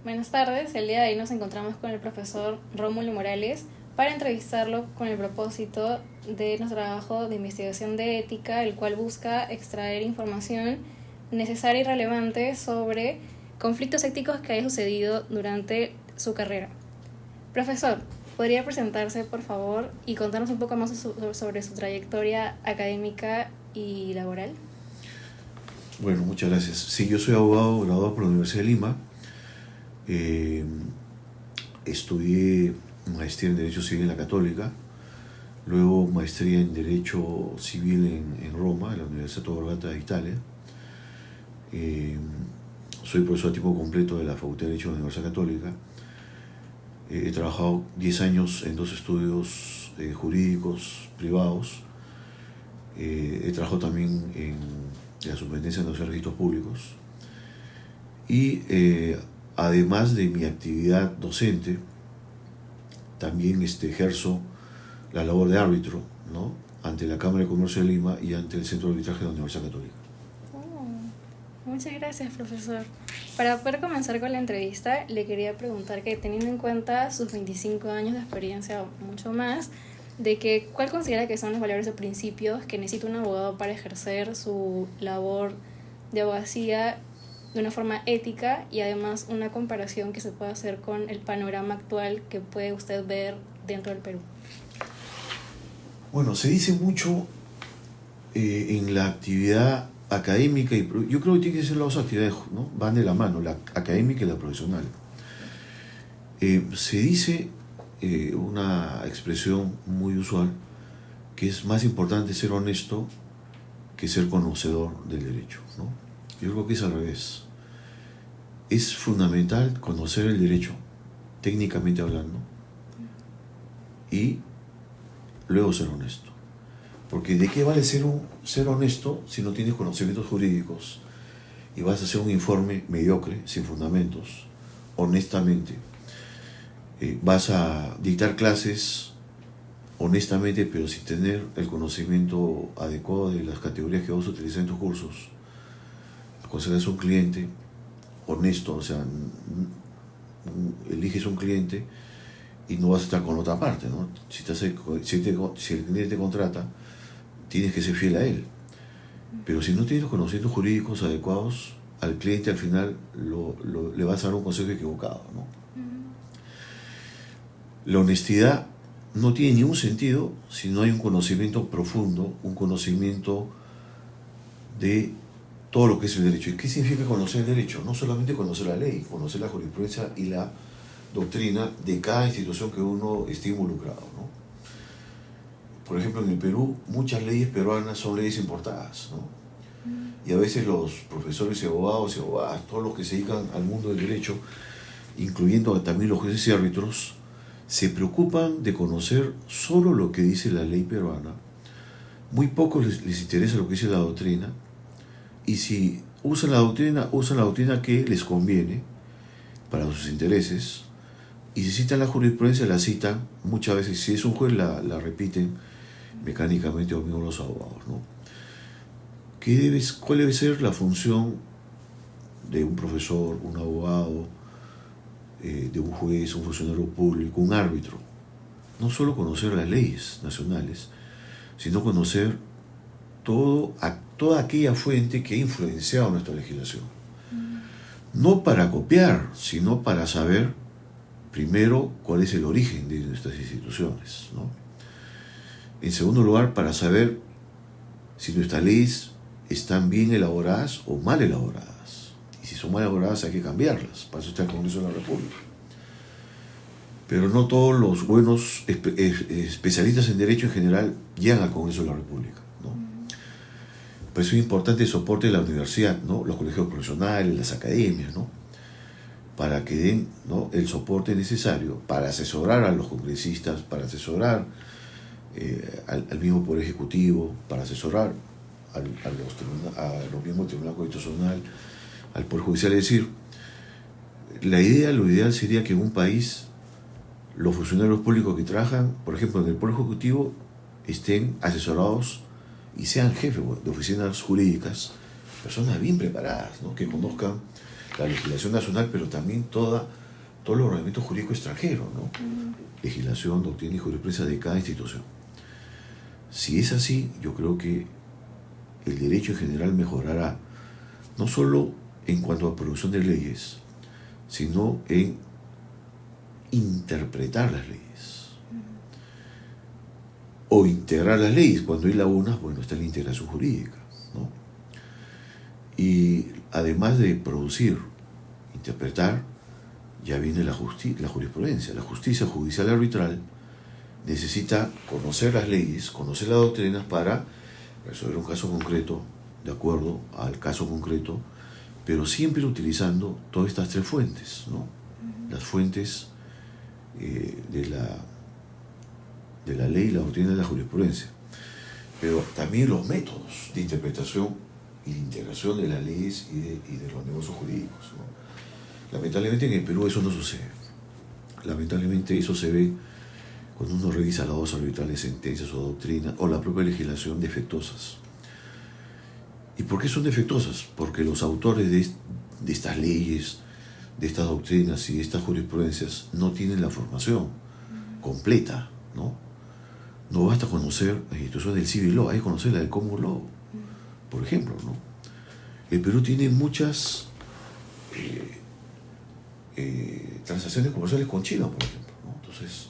Buenas tardes, el día de hoy nos encontramos con el profesor Rómulo Morales para entrevistarlo con el propósito de nuestro trabajo de investigación de ética, el cual busca extraer información necesaria y relevante sobre conflictos éticos que haya sucedido durante su carrera. Profesor, ¿podría presentarse, por favor, y contarnos un poco más sobre su trayectoria académica y laboral? Bueno, muchas gracias. Sí, yo soy abogado graduado por la Universidad de Lima. Estudié maestría en Derecho Civil en la Católica, luego maestría en Derecho Civil en Roma, en la Universidad Tor Vergata de Italia. Soy profesor a tiempo completo de la Facultad de Derecho de la Universidad Católica. He trabajado 10 años en dos estudios jurídicos privados. He trabajado también en la Superintendencia de los Registros Públicos. Y además de mi actividad docente, también ejerzo la labor de árbitro, ¿no?, ante la Cámara de Comercio de Lima y ante el Centro de Arbitraje de la Universidad Católica. Muchas gracias, profesor. Para poder comenzar con la entrevista, le quería preguntar que, teniendo en cuenta sus 25 años de experiencia o mucho más, ¿cuál considera que son los valores o principios que necesita un abogado para ejercer su labor de abogacía de una forma ética, y además una comparación que se pueda hacer con el panorama actual que puede usted ver dentro del Perú? Bueno, se dice mucho en la actividad académica, y yo creo que tiene que ser las dos actividades, ¿no?, van de la mano, la académica y la profesional. Se dice una expresión muy usual, que es más importante ser honesto que ser conocedor del derecho, ¿no? Yo creo que es al revés. Es fundamental conocer el derecho, técnicamente hablando, y luego ser honesto. Porque ¿de qué vale ser honesto si no tienes conocimientos jurídicos y vas a hacer un informe mediocre, sin fundamentos, honestamente? Vas a dictar clases honestamente, pero sin tener el conocimiento adecuado de las categorías que vas a utilizar en tus cursos. Aconsejas a un cliente honesto, o sea, eliges un cliente y no vas a estar con otra parte, ¿no? Si el cliente te contrata, tienes que ser fiel a él. Pero si no tienes los conocimientos jurídicos adecuados, al cliente al final le vas a dar un consejo equivocado, ¿no? La honestidad no tiene ningún sentido si no hay un conocimiento profundo, un conocimiento de todo lo que es el derecho. ¿Y qué significa conocer el derecho? No solamente conocer la ley, conocer la jurisprudencia y la doctrina de cada institución que uno esté involucrado, ¿no? Por ejemplo, en el Perú, muchas leyes peruanas son leyes importadas, ¿no? Y a veces los profesores y abogados, todos los que se dedican al mundo del derecho, incluyendo también los jueces y árbitros, se preocupan de conocer solo lo que dice la ley peruana. Muy poco les interesa lo que dice la doctrina, y si usan la doctrina que les conviene para sus intereses, y si citan la jurisprudencia, la citan muchas veces, si es un juez la repiten mecánicamente, o mismo los abogados, ¿no? ¿Cuál debe ser la función de un profesor, un abogado, de un juez, un funcionario público, un árbitro? No solo conocer las leyes nacionales, sino conocer toda aquella fuente que ha influenciado nuestra legislación. No para copiar, sino para saber primero cuál es el origen de nuestras instituciones, ¿no? En segundo lugar, para saber si nuestras leyes están bien elaboradas o mal elaboradas. Y si son mal elaboradas, hay que cambiarlas. Para eso está el Congreso de la República. Pero no todos los buenos especialistas en derecho en general llegan al Congreso de la República, ¿no? Por eso es importante el soporte de la universidad, ¿no?, los colegios profesionales, las academias, ¿no?, para que den, ¿no?, el soporte necesario para asesorar a los congresistas, para asesorar al mismo Poder Ejecutivo, para asesorar a los miembros del Tribunal Constitucional, al Poder Judicial. Es decir, lo ideal sería que en un país los funcionarios públicos que trabajan, por ejemplo, en el Poder Ejecutivo, estén asesorados y sean jefes de oficinas jurídicas, personas bien preparadas, ¿no?, que conozcan la legislación nacional, pero también todo el ordenamiento jurídico extranjero, ¿no? Legislación, doctrina y jurisprudencia de cada institución. Si es así, yo creo que el derecho en general mejorará, no solo en cuanto a producción de leyes, sino en interpretar las leyes. O integrar las leyes. Cuando hay lagunas, bueno, está la integración jurídica, ¿no? Y además de producir, interpretar, ya viene la jurisprudencia. La justicia judicial arbitral necesita conocer las leyes, conocer las doctrinas para resolver un caso concreto, de acuerdo al caso concreto, pero siempre utilizando todas estas tres fuentes, ¿no? Las fuentes de la ley, la doctrina y la jurisprudencia, pero también los métodos de interpretación y de integración de las leyes y de los negocios jurídicos, ¿no? Lamentablemente en el Perú eso no sucede. Lamentablemente eso se ve cuando uno revisa las dos arbitrales sentencias o doctrinas o la propia legislación defectuosas. ¿Y por qué son defectuosas? Porque los autores de estas leyes, de estas doctrinas y de estas jurisprudencias no tienen la formación completa, ¿no? No basta conocer la institución del civil law, hay que conocer la del common law, por ejemplo, ¿no? El Perú tiene muchas transacciones comerciales con China, por ejemplo, ¿no? Entonces,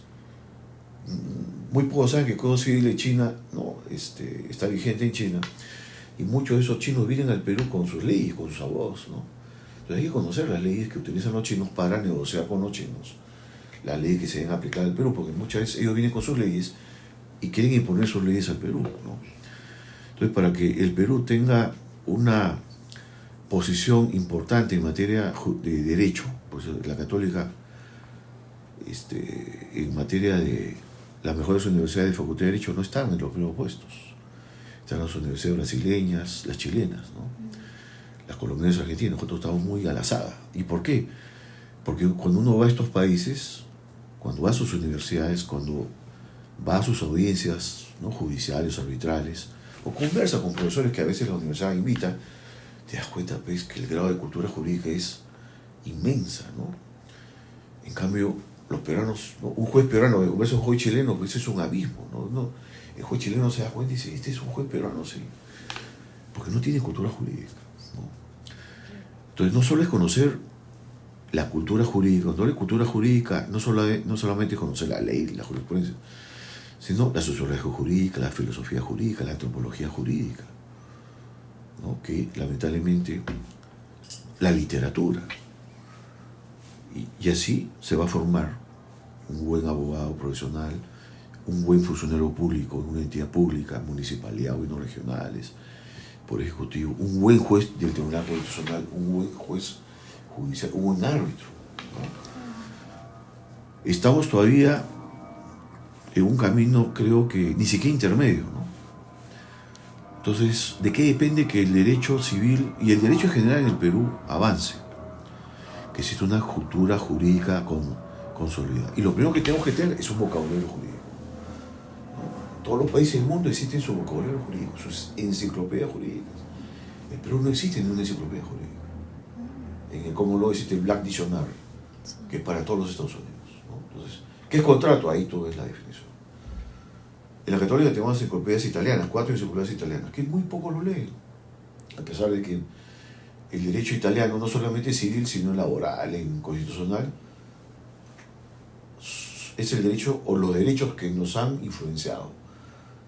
muy pocos saben que el Código Civil de China, ¿no? Está vigente en China, y muchos de esos chinos vienen al Perú con sus leyes, con sus abogados, ¿no? Entonces hay que conocer las leyes que utilizan los chinos para negociar con los chinos, las leyes que se deben aplicar al Perú, porque muchas veces ellos vienen con sus leyes y quieren imponer sus leyes al Perú, ¿no? Entonces, para que el Perú tenga una posición importante en materia de derecho, pues la Católica, en materia de las mejores universidades de Facultad de Derecho no están en los primeros puestos. Están las universidades brasileñas, las chilenas, ¿no? Las colombianas y argentinas. Nosotros estamos muy a la saga. ¿Y por qué? Porque cuando uno va a estos países, cuando va a sus universidades, cuando va a sus audiencias, ¿no? Judiciales, arbitrales, o conversa con profesores que a veces la universidad invita, te das cuenta, pues, que el grado de cultura jurídica es inmensa, ¿no? En cambio, los peruanos, ¿no? Un juez peruano, ves un juez chileno, pues es un abismo, ¿no? El juez chileno se da cuenta y dice, este es un juez peruano, sí, porque no tiene cultura jurídica, ¿no? Entonces, no solo es conocer la cultura jurídica, no solamente conocer la ley, la jurisprudencia, sino la sociología jurídica, la filosofía jurídica, la antropología jurídica, ¿no? Que lamentablemente la literatura, y así se va a formar un buen abogado profesional, un buen funcionario público en una entidad pública, municipalidad, gobiernos regionales, por ejecutivo, un buen juez del Tribunal Constitucional, un buen juez judicial, un buen árbitro, ¿no? Estamos todavía en un camino, creo que ni siquiera intermedio, ¿no? Entonces, ¿de qué depende que el derecho civil y el derecho en general en el Perú avance? Que exista una cultura jurídica consolidada. Y lo primero que tenemos que tener es un vocabulario jurídico, ¿no? Todos los países del mundo existen su vocabulario jurídico, sus enciclopedias jurídicas. En Perú no existe ninguna enciclopedia jurídica. En el Common Law existe el Black Dictionary, que es para todos los Estados Unidos, ¿no? Entonces, ¿qué es contrato? Ahí tú ves la definición. En la Católica tenemos enciclopedias italianas, 4 enciclopedias italianas, que muy poco lo leen, a pesar de que el derecho italiano, no solamente civil, sino laboral, en constitucional, es el derecho o los derechos que nos han influenciado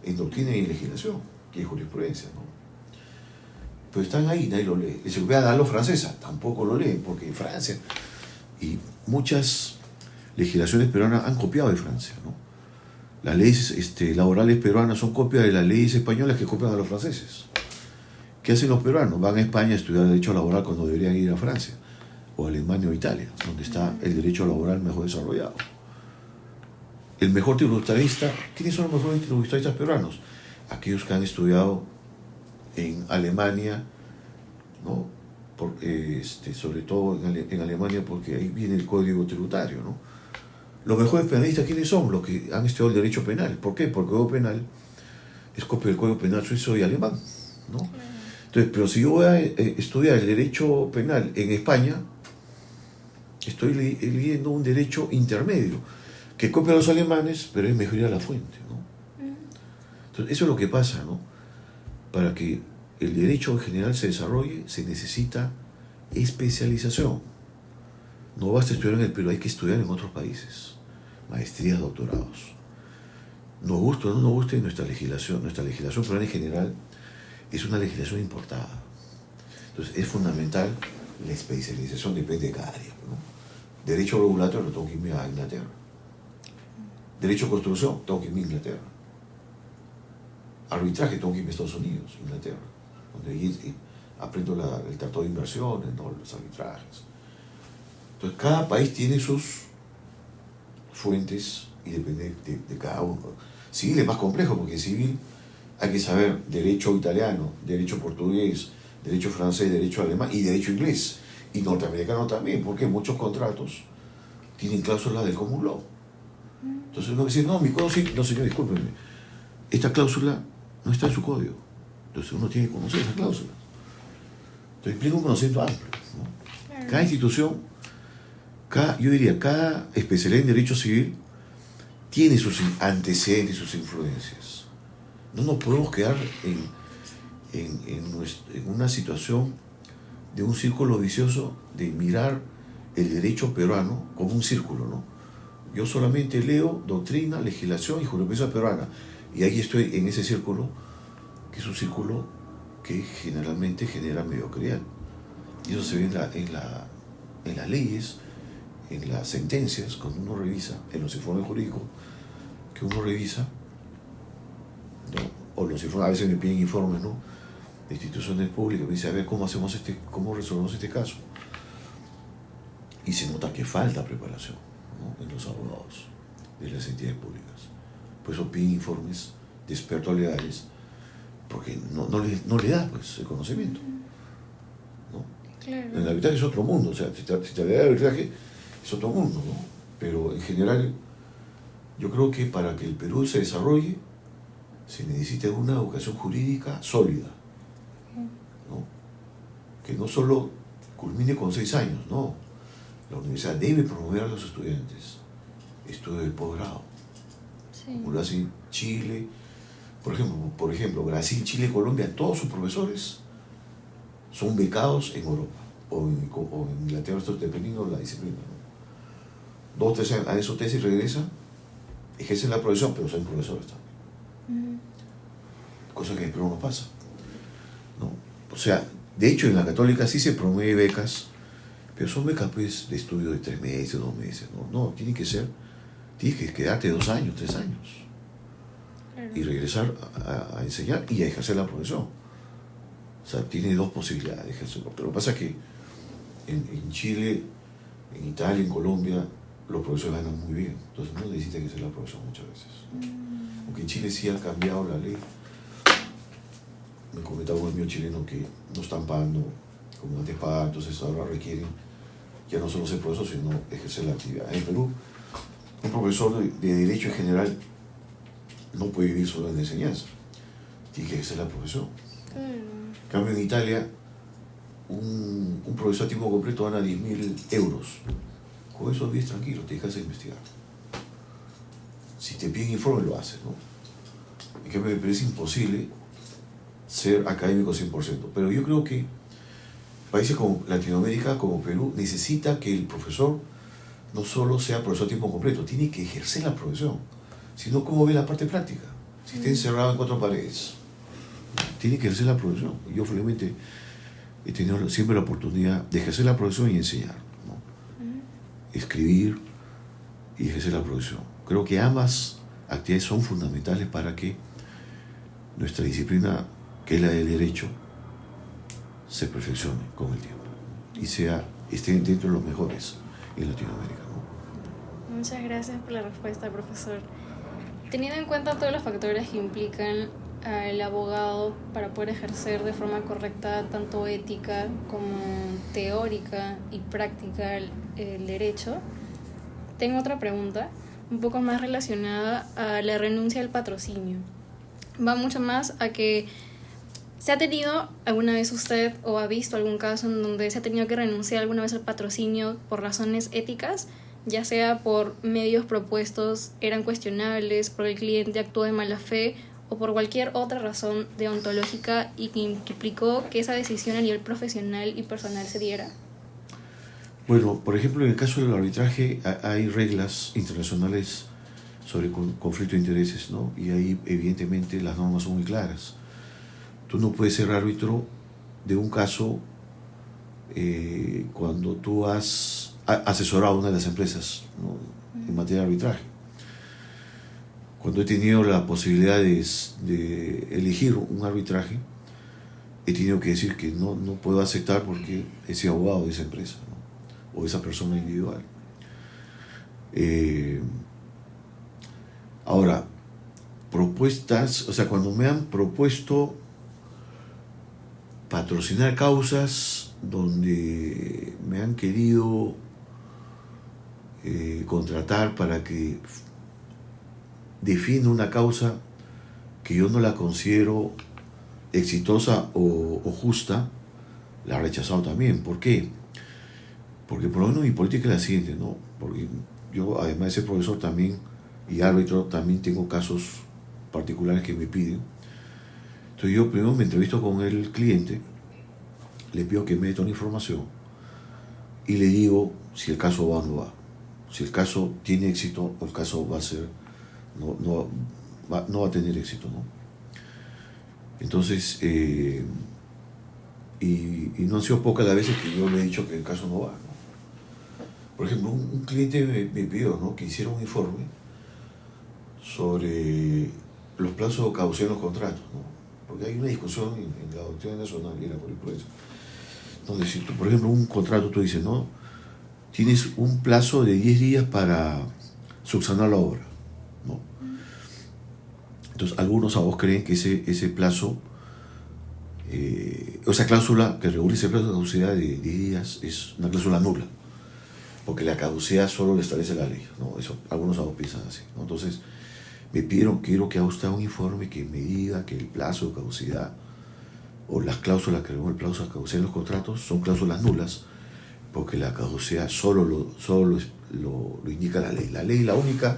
en doctrina y en legislación, que es jurisprudencia, ¿no? Pero están ahí, nadie lo lee. Y se voy a dar los franceses, tampoco lo leen, porque en Francia y muchas legislaciones peruanas han copiado de Francia, ¿no? Las leyes laborales peruanas son copias de las leyes españolas que copian a los franceses. ¿Qué hacen los peruanos? Van a España a estudiar derecho laboral cuando deberían ir a Francia, o a Alemania o Italia, donde está el derecho laboral mejor desarrollado. El mejor tributarista, ¿quiénes son los mejores tributaristas peruanos? Aquellos que han estudiado en Alemania, ¿no? Sobre todo en Alemania, porque ahí viene el código tributario, ¿no? Los mejores penalistas, ¿quiénes son? Los que han estudiado el derecho penal. ¿Por qué? Porque el código penal es copia del código penal suizo y alemán, ¿no? Entonces Entonces, pero si yo voy a estudiar el derecho penal en España, estoy leyendo un derecho intermedio, que copia a los alemanes, pero es mejor ir a la fuente, ¿no? Entonces, eso es lo que pasa, ¿no? Para que el derecho en general se desarrolle, se necesita especialización. No basta estudiar en el Perú, hay que estudiar en otros países. Maestrías, doctorados. Nos guste o no nos guste nuestra legislación peruana en general es una legislación importada. Entonces, es fundamental la especialización, depende de cada área, ¿no? Derecho regulatorio, tengo que irme a Inglaterra. Derecho de construcción, tengo que irme a Inglaterra. Arbitraje, tengo que irme a Estados Unidos, Inglaterra, donde ahí aprendo el tratado de inversiones, ¿no? Los arbitrajes. Entonces, cada país tiene sus fuentes y depende de cada uno. Civil es más complejo porque en civil hay que saber derecho italiano, derecho portugués, derecho francés, derecho alemán y derecho inglés. Y norteamericano también, porque muchos contratos tienen cláusulas del common law. Entonces uno dice, no, mi código sí, no señor, discúlpenme, esta cláusula no está en su código. Entonces uno tiene que conocer esas cláusulas. Entonces implica un conocimiento amplio, ¿no? Cada institución, yo diría, cada especialidad en derecho civil tiene sus antecedentes, sus influencias. No nos podemos quedar en una situación de un círculo vicioso de mirar el derecho peruano como un círculo, ¿no? Yo solamente leo doctrina, legislación y jurisprudencia peruana. Y ahí estoy en ese círculo, que es un círculo que generalmente genera mediocridad. Y eso se ve en las leyes, en las sentencias, cuando uno revisa, en los informes jurídicos que uno revisa, ¿no? O los informes, a veces me piden informes, ¿no?, de instituciones públicas, me dice, a ver, ¿cómo resolvemos este caso? Y se nota que falta preparación, ¿no?, en los abogados de las entidades públicas. Por eso piden informes de expertos legales, porque no le da, pues, el conocimiento, ¿no? Claro. En el arbitraje es otro mundo, o sea, si te da el arbitraje es otro mundo, ¿no? Pero en general, yo creo que para que el Perú se desarrolle, se necesita una educación jurídica sólida, ¿no? Que no solo culmine con 6 años, no. La universidad debe promover a los estudiantes estudio de posgrado, como lo hace Chile, por ejemplo, Brasil, Chile, Colombia, todos sus profesores son becados en Europa o en Inglaterra, dependiendo de la disciplina, ¿no? 2 o 3 años a esos tesis regresan, ejercen la profesión, pero son profesores también. Cosa que en Perú no pasa, ¿no? O sea, de hecho en la Católica sí se promueve becas, pero son becas, pues, de estudio de 3 meses, 2 meses, no, tienes que quedarte 2 años, 3 años, y regresar a enseñar y a ejercer la profesión. O sea, tiene 2 posibilidades de ejercerlo. Pero lo que pasa es que en Chile, en Italia, en Colombia, los profesores ganan muy bien, entonces no necesitan hacer la profesión muchas veces. Aunque en Chile sí ha cambiado la ley. Me comentaba un amigo chileno que no están pagando como antes pagaban, entonces ahora requieren ya no solo ser profesor, sino ejercer la actividad. En Perú, un profesor de derecho en general no puede vivir solo en la enseñanza, tiene que ejercer la profesión. En cambio, en Italia, un profesor a tiempo completo gana 10.000 euros. Con esos 10 tranquilos, te dejas de investigar. Si te piden informe, lo haces, ¿no? En cambio, me parece imposible ser académico 100%. Pero yo creo que países como Latinoamérica, como Perú, necesita que el profesor no solo sea profesor a tiempo completo, tiene que ejercer la profesión. Si no, ¿cómo ve la parte práctica? Si está encerrado en 4 paredes, tiene que ejercer la profesión. Yo felizmente he tenido siempre la oportunidad de ejercer la profesión y enseñar, ¿no? Escribir y ejercer la profesión. Creo que ambas actividades son fundamentales para que nuestra disciplina, que es la del derecho, se perfeccione con el tiempo y esté dentro de los mejores en Latinoamérica, ¿no? Muchas gracias por la respuesta, profesor. Teniendo en cuenta todos los factores que implican al abogado para poder ejercer de forma correcta tanto ética como teórica y práctica el derecho, tengo otra pregunta un poco más relacionada a la renuncia al patrocinio. Va mucho más a que ¿Se ha tenido alguna vez usted o ha visto algún caso en donde se ha tenido que renunciar alguna vez al patrocinio por razones éticas, ya sea por medios propuestos eran cuestionables, por el cliente actuó de mala fe o por cualquier otra razón deontológica y que implicó que esa decisión a nivel profesional y personal se diera? Bueno, por ejemplo, en el caso del arbitraje hay reglas internacionales sobre conflicto de intereses, ¿no? Y ahí evidentemente las normas son muy claras. Tú no puedes ser árbitro de un caso cuando tú has asesorado a una de las empresas, ¿no?, en materia de arbitraje. Cuando he tenido la posibilidad de elegir un arbitraje, he tenido que decir que no puedo aceptar porque he sido abogado de esa empresa, ¿no?, o de esa persona individual. Ahora, propuestas, o sea, cuando me han propuesto patrocinar causas donde me han querido contratar para que defina una causa que yo no la considero exitosa o justa, la he rechazado también. ¿Por qué? Porque por lo menos mi política es la siguiente, ¿no? Porque yo, además de ser profesor también y árbitro, también tengo casos particulares que me piden. Entonces yo primero me entrevisto con el cliente, le pido que me dé toda la información y le digo si el caso va o no va. Si el caso tiene éxito o el caso va a ser, no va a tener éxito, ¿no? Entonces, y no han sido pocas las veces que yo le he dicho que el caso no va, ¿no? Por ejemplo, un cliente me pidió, ¿no?, que hiciera un informe sobre los plazos de caducidad en los contratos, ¿no? Porque hay una discusión en la doctrina nacional y en la jurisprudencia, donde si tú, por ejemplo, un contrato tú dices, ¿no?, tienes un plazo de 10 días para subsanar la obra, ¿no? Entonces, algunos abogados creen que ese plazo, o esa cláusula que regula ese plazo de caducidad de 10 días es una cláusula nula, porque la caducidad solo le establece la ley, ¿no? Eso, algunos abogados piensan así, ¿no? Entonces, me pidieron, quiero que haga usted un informe que me diga que el plazo de caducidad o las cláusulas que regulan el plazo de caducidad en los contratos son cláusulas nulas, porque la caducidad solo lo indica la ley. La ley es la única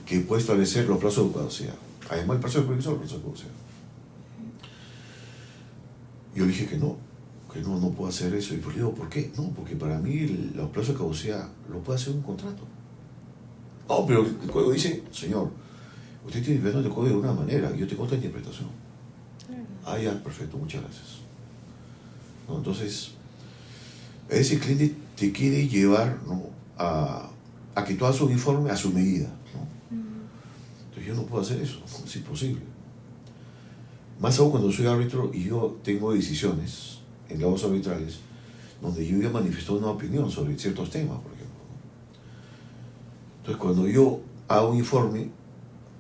que puede establecer los plazos de caducidad. Además, el plazo de prohibición, el plazo de caducidad. Yo dije que no puedo hacer eso. Y pues le digo, ¿por qué? No, porque para mí los plazos de caducidad lo puede hacer un contrato. No, pero el código dice, señor, usted tiene interpretando el código de una manera, yo tengo otra interpretación. Ah, ya, perfecto, muchas gracias. ¿No? Entonces, ese cliente te quiere llevar, ¿no?, a que tú hagas un informe a su medida, ¿no? Entonces yo no puedo hacer eso, ¿no? Es imposible. Más aún cuando soy árbitro y yo tengo decisiones en grados arbitrales donde yo ya manifiesto una opinión sobre ciertos temas, por ejemplo, ¿no? Entonces cuando yo hago un informe,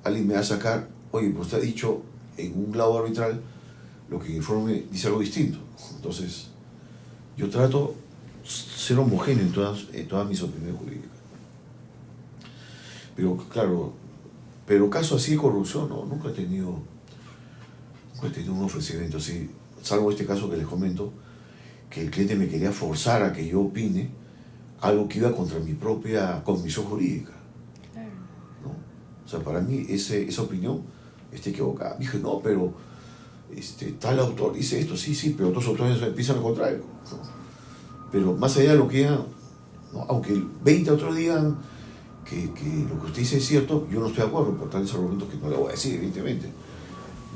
alguien me va a sacar, oye, pues te ha dicho en un grado arbitral lo que el informe dice algo distinto. Entonces yo trato ser homogéneo en todas mis opiniones jurídicas. Pero claro, casos así de corrupción, no, nunca he tenido un ofrecimiento así, salvo este caso que les comento, que el cliente me quería forzar a que yo opine algo que iba contra mi propia cognición jurídica, ¿no? O sea, para mí esa opinión está equivocada. Dije, no, pero tal autor dice esto, sí, pero otros autores piensan lo contrario, ¿no? Pero más allá de lo que digan, ¿no?, aunque 20 otros digan que lo que usted dice es cierto, yo no estoy de acuerdo por tales argumentos que no le voy a decir, evidentemente,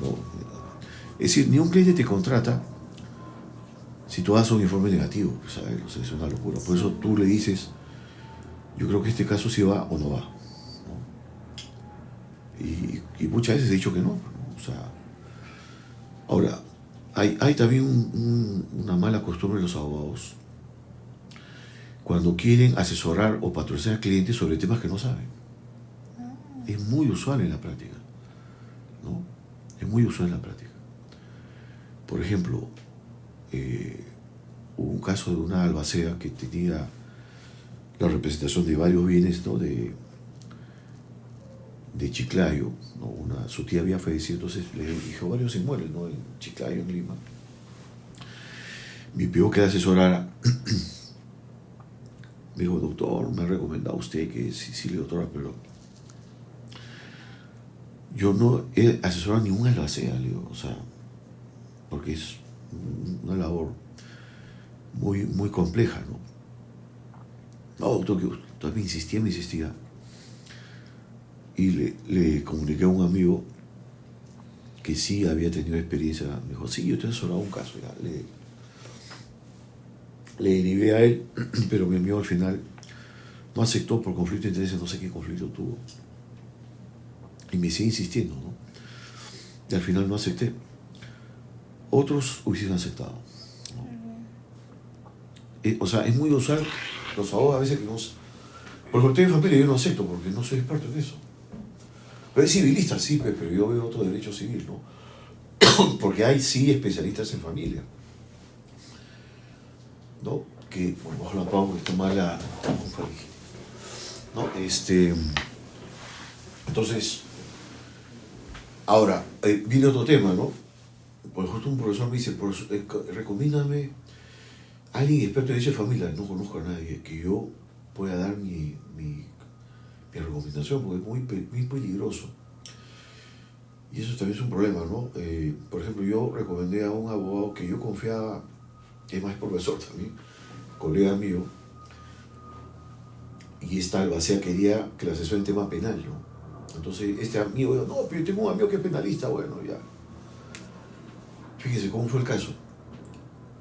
¿no? Es decir, ni un cliente te contrata si tú haces un informe negativo, ¿sabes? O sea, es una locura. Por eso tú le dices, yo creo que este caso sí va o no va, ¿no? Y muchas veces he dicho que no, ¿no? O sea, ahora, hay también una mala costumbre de los abogados cuando quieren asesorar o patrocinar clientes sobre temas que no saben. Es muy usual en la práctica, ¿no? Es muy usual en la práctica. Por ejemplo, hubo un caso de una albacea que tenía la representación de varios bienes, ¿no?, de Chiclayo, ¿no? Su tía había fallecido, entonces le dijo varios inmuebles, ¿no?, en Chiclayo, en Lima. Me pidió que la asesorara. Me dijo, doctor, me ha recomendado usted que sí, doctora, pero yo no he asesorado a ninguna albacea, le digo, o sea, porque es una labor muy, muy compleja, ¿no? No, doctor, que usted me insistía. Y le comuniqué a un amigo que sí había tenido experiencia. Me dijo, sí, yo te he asesorado un caso, ya. Le derivé a él, pero mi amigo al final no aceptó por conflicto de intereses, no sé qué conflicto tuvo. Y me sigue insistiendo, ¿no? Y al final no acepté. Otros hubiesen aceptado, ¿no? O sea, es muy usual, los abogados a veces que no... Porque usted en familia yo no acepto, porque no soy experto en eso. Pero es civilista, sí, pero yo veo otro derecho civil, ¿no? Porque hay sí especialistas en familia, ¿no? Que, bueno, bajo la pausa, porque toma la... ¿no? Entonces, ahora, viene otro tema, ¿no? Pues justo un profesor me dice, recomiéndame a alguien experto en derecho de familia. No conozco a nadie que yo pueda dar mi recomendación, porque es muy peligroso. Y eso también es un problema, ¿no? Por ejemplo, yo recomendé a un abogado que yo confiaba, que es más profesor también, colega mío, y esta albacea quería que le asesore en tema penal, ¿no? Entonces este amigo dijo, no, pero yo tengo un amigo que es penalista, bueno, ya. Fíjese cómo fue el caso.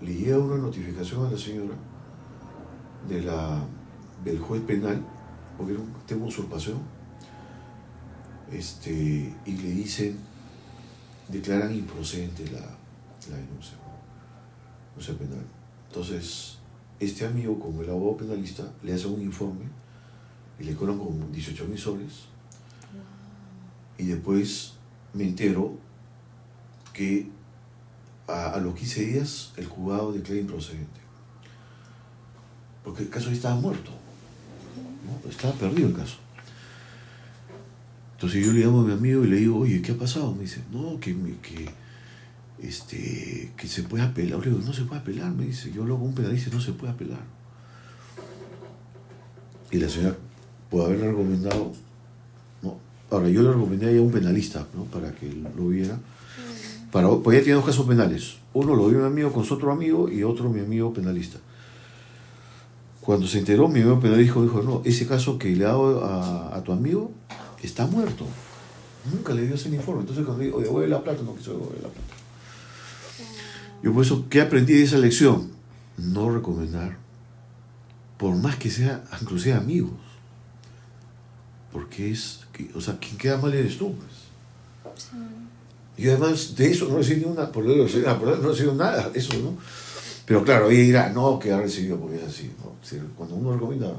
Le llega una notificación a la señora del juez penal, porque era un tema de usurpación, y le dicen, declaran improcedente la denuncia penal. Entonces, este amigo, como el abogado penalista, le hace un informe y le cobran como 18.000 soles. Y después me entero que a los 15 días el juzgado declara improcedente. Porque el caso ya estaba muerto, ¿no? Estaba perdido el caso. Entonces yo le llamo a mi amigo y le digo, oye, ¿qué ha pasado? Me dice, no, que se puede apelar. Le digo, no se puede apelar, me dice. Yo luego un penalista no se puede apelar. Y la señora, por haberle recomendado, ¿no? Ahora, yo le recomendé a ella un penalista, ¿no? Para que lo viera. Pues ella tiene dos casos penales. Uno lo vio mi amigo con su otro amigo y otro mi amigo penalista. Cuando se enteró, mi amigo penalista dijo, no, ese caso que le ha dado a tu amigo está muerto. Nunca le dio ese informe. Entonces cuando digo, devuelve la plata, no quiso devolver la plata. Yo por eso, ¿qué aprendí de esa lección? No recomendar, por más que sea, inclusive amigos. Porque o sea, quien queda mal eres tú, pues. Sí. Y además de eso no recibí nada, no recibí nada, eso, ¿no? Pero claro, ella dirá, no, que ha recibido porque es así, ¿no? Cuando uno recomienda,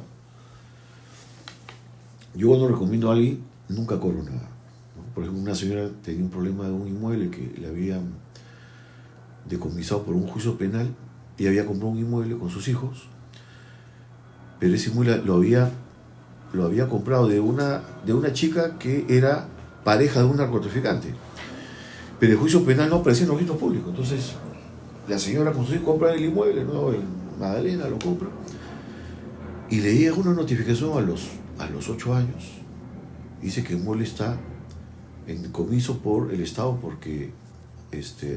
yo cuando recomiendo a alguien, nunca cobro nada, ¿no? Por ejemplo, una señora tenía un problema de un inmueble que le habían decomisado por un juicio penal y había comprado un inmueble con sus hijos, pero ese inmueble lo había comprado de una chica que era pareja de un narcotraficante. Pero el juicio penal no aparecía en los registros públicos. Entonces, la señora con sus hijos compra el inmueble, ¿no? En Magdalena lo compra. Y le llega una notificación a los 8 años. Dice que el inmueble está en decomiso por el Estado porque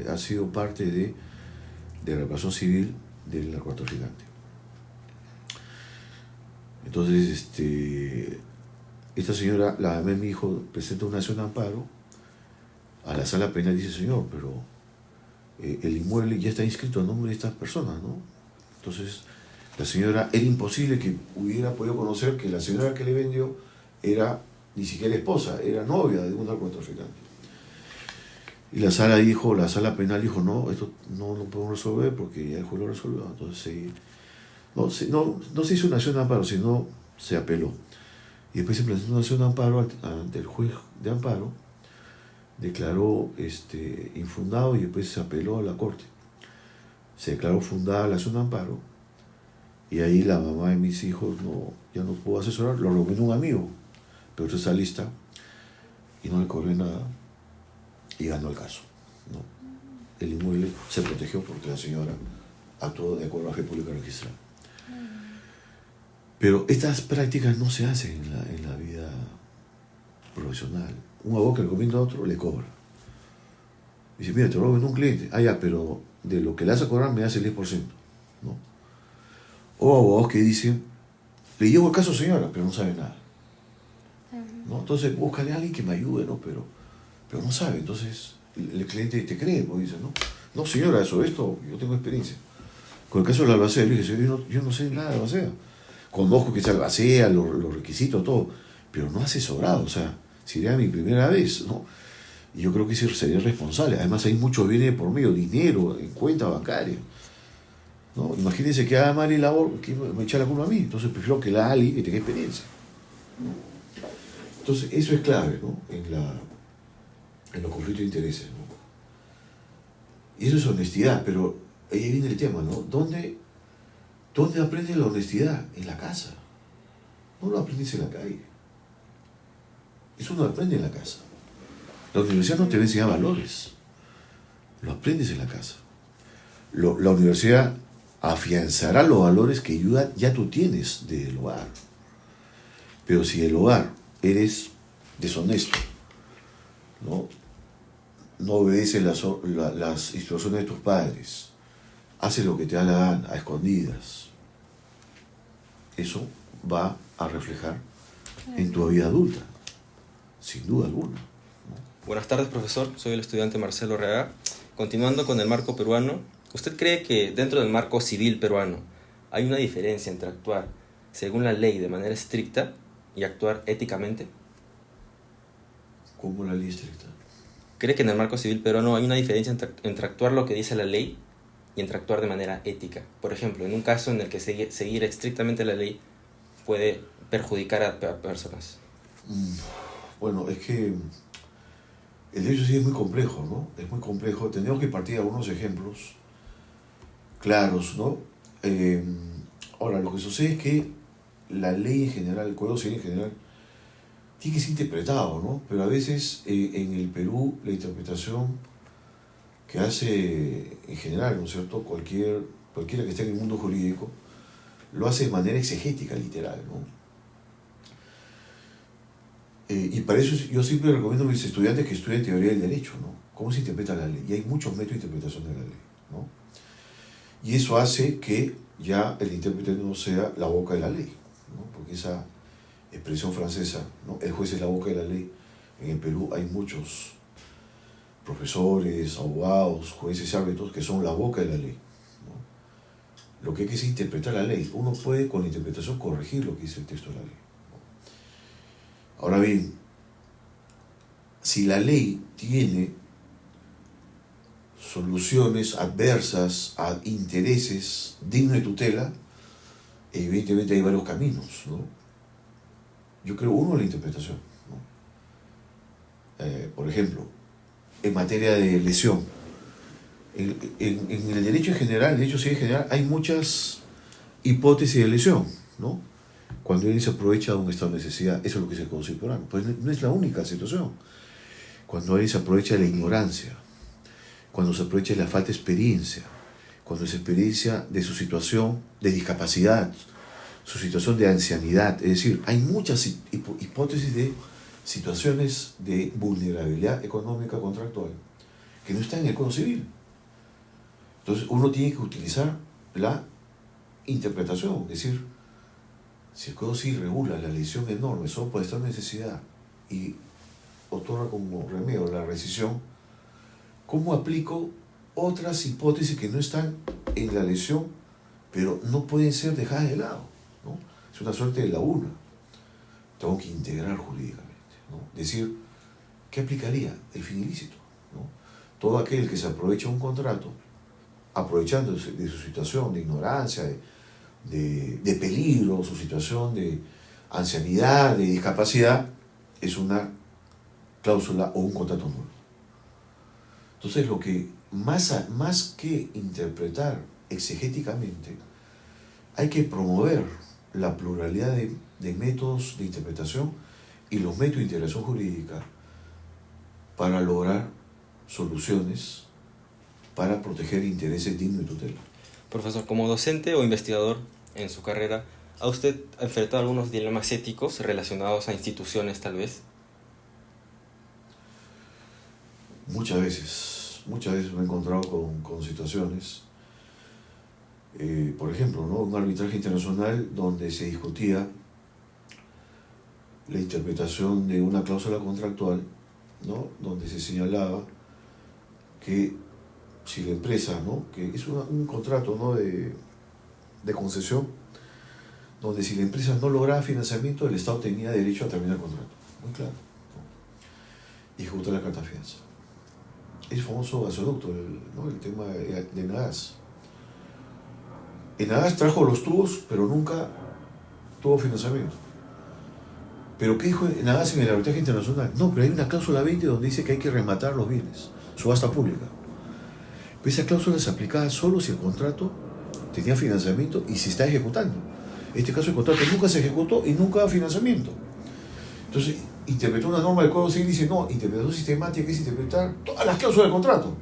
ha sido parte de reparación civil del narcotraficante. Entonces, esta señora, la mamá de mi hijo, presenta una acción de amparo a la sala penal y dice, señor, pero el inmueble ya está inscrito a nombre de estas personas, ¿no? Entonces, la señora, era imposible que hubiera podido conocer que la señora que le vendió era ni siquiera esposa, era novia de un narcotraficante. Y la sala penal dijo, no, esto no lo podemos resolver porque ya el juez lo resolvió. Entonces, no se hizo una acción de amparo, sino se apeló. Y después se presentó una acción de amparo ante el juez de amparo, declaró infundado y después se apeló a la corte. Se declaró fundada la acción de amparo y ahí la mamá de mis hijos ya no pudo asesorar, lo recomendó un amigo, pero usted está lista y no le cobré nada y ganó el caso, ¿no? El inmueble se protegió porque la señora actuó de acuerdo a la fe pública registral. Pero estas prácticas no se hacen en la vida profesional. Un abogado que recomienda a otro le cobra. Dice, mira, te robo en un cliente. Ah, ya, pero de lo que le vas a cobrar me das el 10%. ¿No? O abogados que dicen, le llevo el caso señora, pero no sabe nada. ¿No? Entonces, búscale a alguien que me ayude, ¿no? Pero no sabe. Entonces, el cliente te cree, pues dice, ¿no? No, señora, esto, yo tengo experiencia. Con el caso de la albacea, le dije, yo no sé nada de albacea. Conozco que es albacea, los requisitos, todo, pero no asesorado, o sea, sería mi primera vez, ¿no? Y yo creo que sería responsable. Además, hay mucho viene por medio, dinero, en cuenta bancaria, ¿no? Imagínense que haga mal el labor, que me echa la culpa a mí. Entonces, prefiero que la haga alguien que tenga experiencia, ¿no? Entonces, eso es clave, ¿no? En los conflictos de intereses, ¿no? Y eso es honestidad, pero ahí viene el tema, ¿no? ¿Dónde aprendes la honestidad? En la casa. No lo aprendes en la calle. Eso no lo aprendes en la casa. La universidad no te va a enseñar valores. Lo aprendes en la casa. La universidad afianzará los valores que ya tú tienes del hogar. Pero si del hogar eres deshonesto, no obedeces las instrucciones de tus padres, haces lo que te da la gana, a escondidas, eso va a reflejar en tu vida adulta, sin duda alguna, ¿no? Buenas tardes, profesor. Soy el estudiante Marcelo Reaga. Continuando con el marco peruano, ¿usted cree que dentro del marco civil peruano hay una diferencia entre actuar según la ley de manera estricta y actuar éticamente? ¿Cómo la ley estricta? ¿Cree que en el marco civil peruano hay una diferencia entre actuar lo que dice la ley y entre actuar de manera ética? Por ejemplo, en un caso en el que seguir estrictamente la ley puede perjudicar a personas. Bueno, es que el derecho sí es muy complejo, ¿no? Es muy complejo. Tenemos que partir de algunos ejemplos claros, ¿no? Ahora, lo que sucede es que la ley en general, el Código Civil en general, tiene que ser interpretado, ¿no? Pero a veces en el Perú la interpretación que hace en general, ¿no es cierto?, cualquiera que esté en el mundo jurídico, lo hace de manera exegética, literal, ¿no? Y para eso yo siempre recomiendo a mis estudiantes que estudien teoría del derecho, ¿no? Cómo se interpreta la ley. Y hay muchos métodos de interpretación de la ley, ¿no? Y eso hace que ya el intérprete no sea la boca de la ley, ¿no? Porque esa expresión francesa, ¿no? El juez es la boca de la ley. En el Perú hay muchos profesores, abogados, jueces y árbitros que son la boca de la ley, ¿no? Lo que hay que es interpretar la ley. Uno puede con la interpretación corregir lo que dice el texto de la ley, ¿no? Ahora bien, si la ley tiene soluciones adversas a intereses dignos de tutela, evidentemente hay varios caminos, ¿no? Yo creo uno la interpretación, ¿no? Por ejemplo, en materia de lesión, en el derecho en general, el derecho civil en general, hay muchas hipótesis de lesión, ¿no? Cuando alguien se aprovecha de un estado de necesidad, eso es lo que se conoce por ahí. Pues no es la única situación. Cuando alguien se aprovecha de la ignorancia, cuando se aprovecha de la falta de experiencia, cuando se experiencia de su situación de discapacidad, su situación de ancianidad. Es decir, hay muchas hipótesis de situaciones de vulnerabilidad económica contractual que no están en el Código Civil. Entonces uno tiene que utilizar la interpretación, es decir, si el Código Civil regula la lesión enorme solo por estado de necesidad y otorga como remedio la rescisión, ¿cómo aplico otras hipótesis que no están en la lesión, pero no pueden ser dejadas de lado, ¿no? Es una suerte de laguna. Tengo que integrar jurídicamente, ¿no? Decir, ¿qué aplicaría? El fin ilícito, ¿no? Todo aquel que se aprovecha un contrato, aprovechándose de su situación de ignorancia, de peligro, su situación de ancianidad, de discapacidad, es una cláusula o un contrato nulo. Entonces, lo que más que interpretar exegéticamente, hay que promover la pluralidad de métodos de interpretación y los métodos de integración jurídica para lograr soluciones para proteger intereses dignos de tutela. Profesor, como docente o investigador en su carrera, ¿ha usted enfrentado algunos dilemas éticos relacionados a instituciones tal vez? Muchas veces me he encontrado con situaciones, por ejemplo, ¿no? Un arbitraje internacional donde se discutía la interpretación de una cláusula contractual, ¿no? Donde se señalaba que si la empresa, ¿no? Que es un contrato, ¿no? de concesión, donde si la empresa no lograba financiamiento, el Estado tenía derecho a terminar el contrato, muy claro, ¿no? Y ejecutar la carta fianza. El famoso gasoducto, ¿no? El tema de Nagas. Nagas trajo los tubos, pero nunca tuvo financiamiento. ¿Pero qué dijo Nagas en el arbitraje internacional? No, pero hay una cláusula 20 donde dice que hay que rematar los bienes, subasta pública. Pero esa cláusula se aplicaba solo si el contrato tenía financiamiento y se está ejecutando. En este caso el contrato nunca se ejecutó y nunca da financiamiento. Entonces, interpretó una norma del Código Civil y dice, no, interpretación sistemática es interpretar todas las cláusulas del contrato.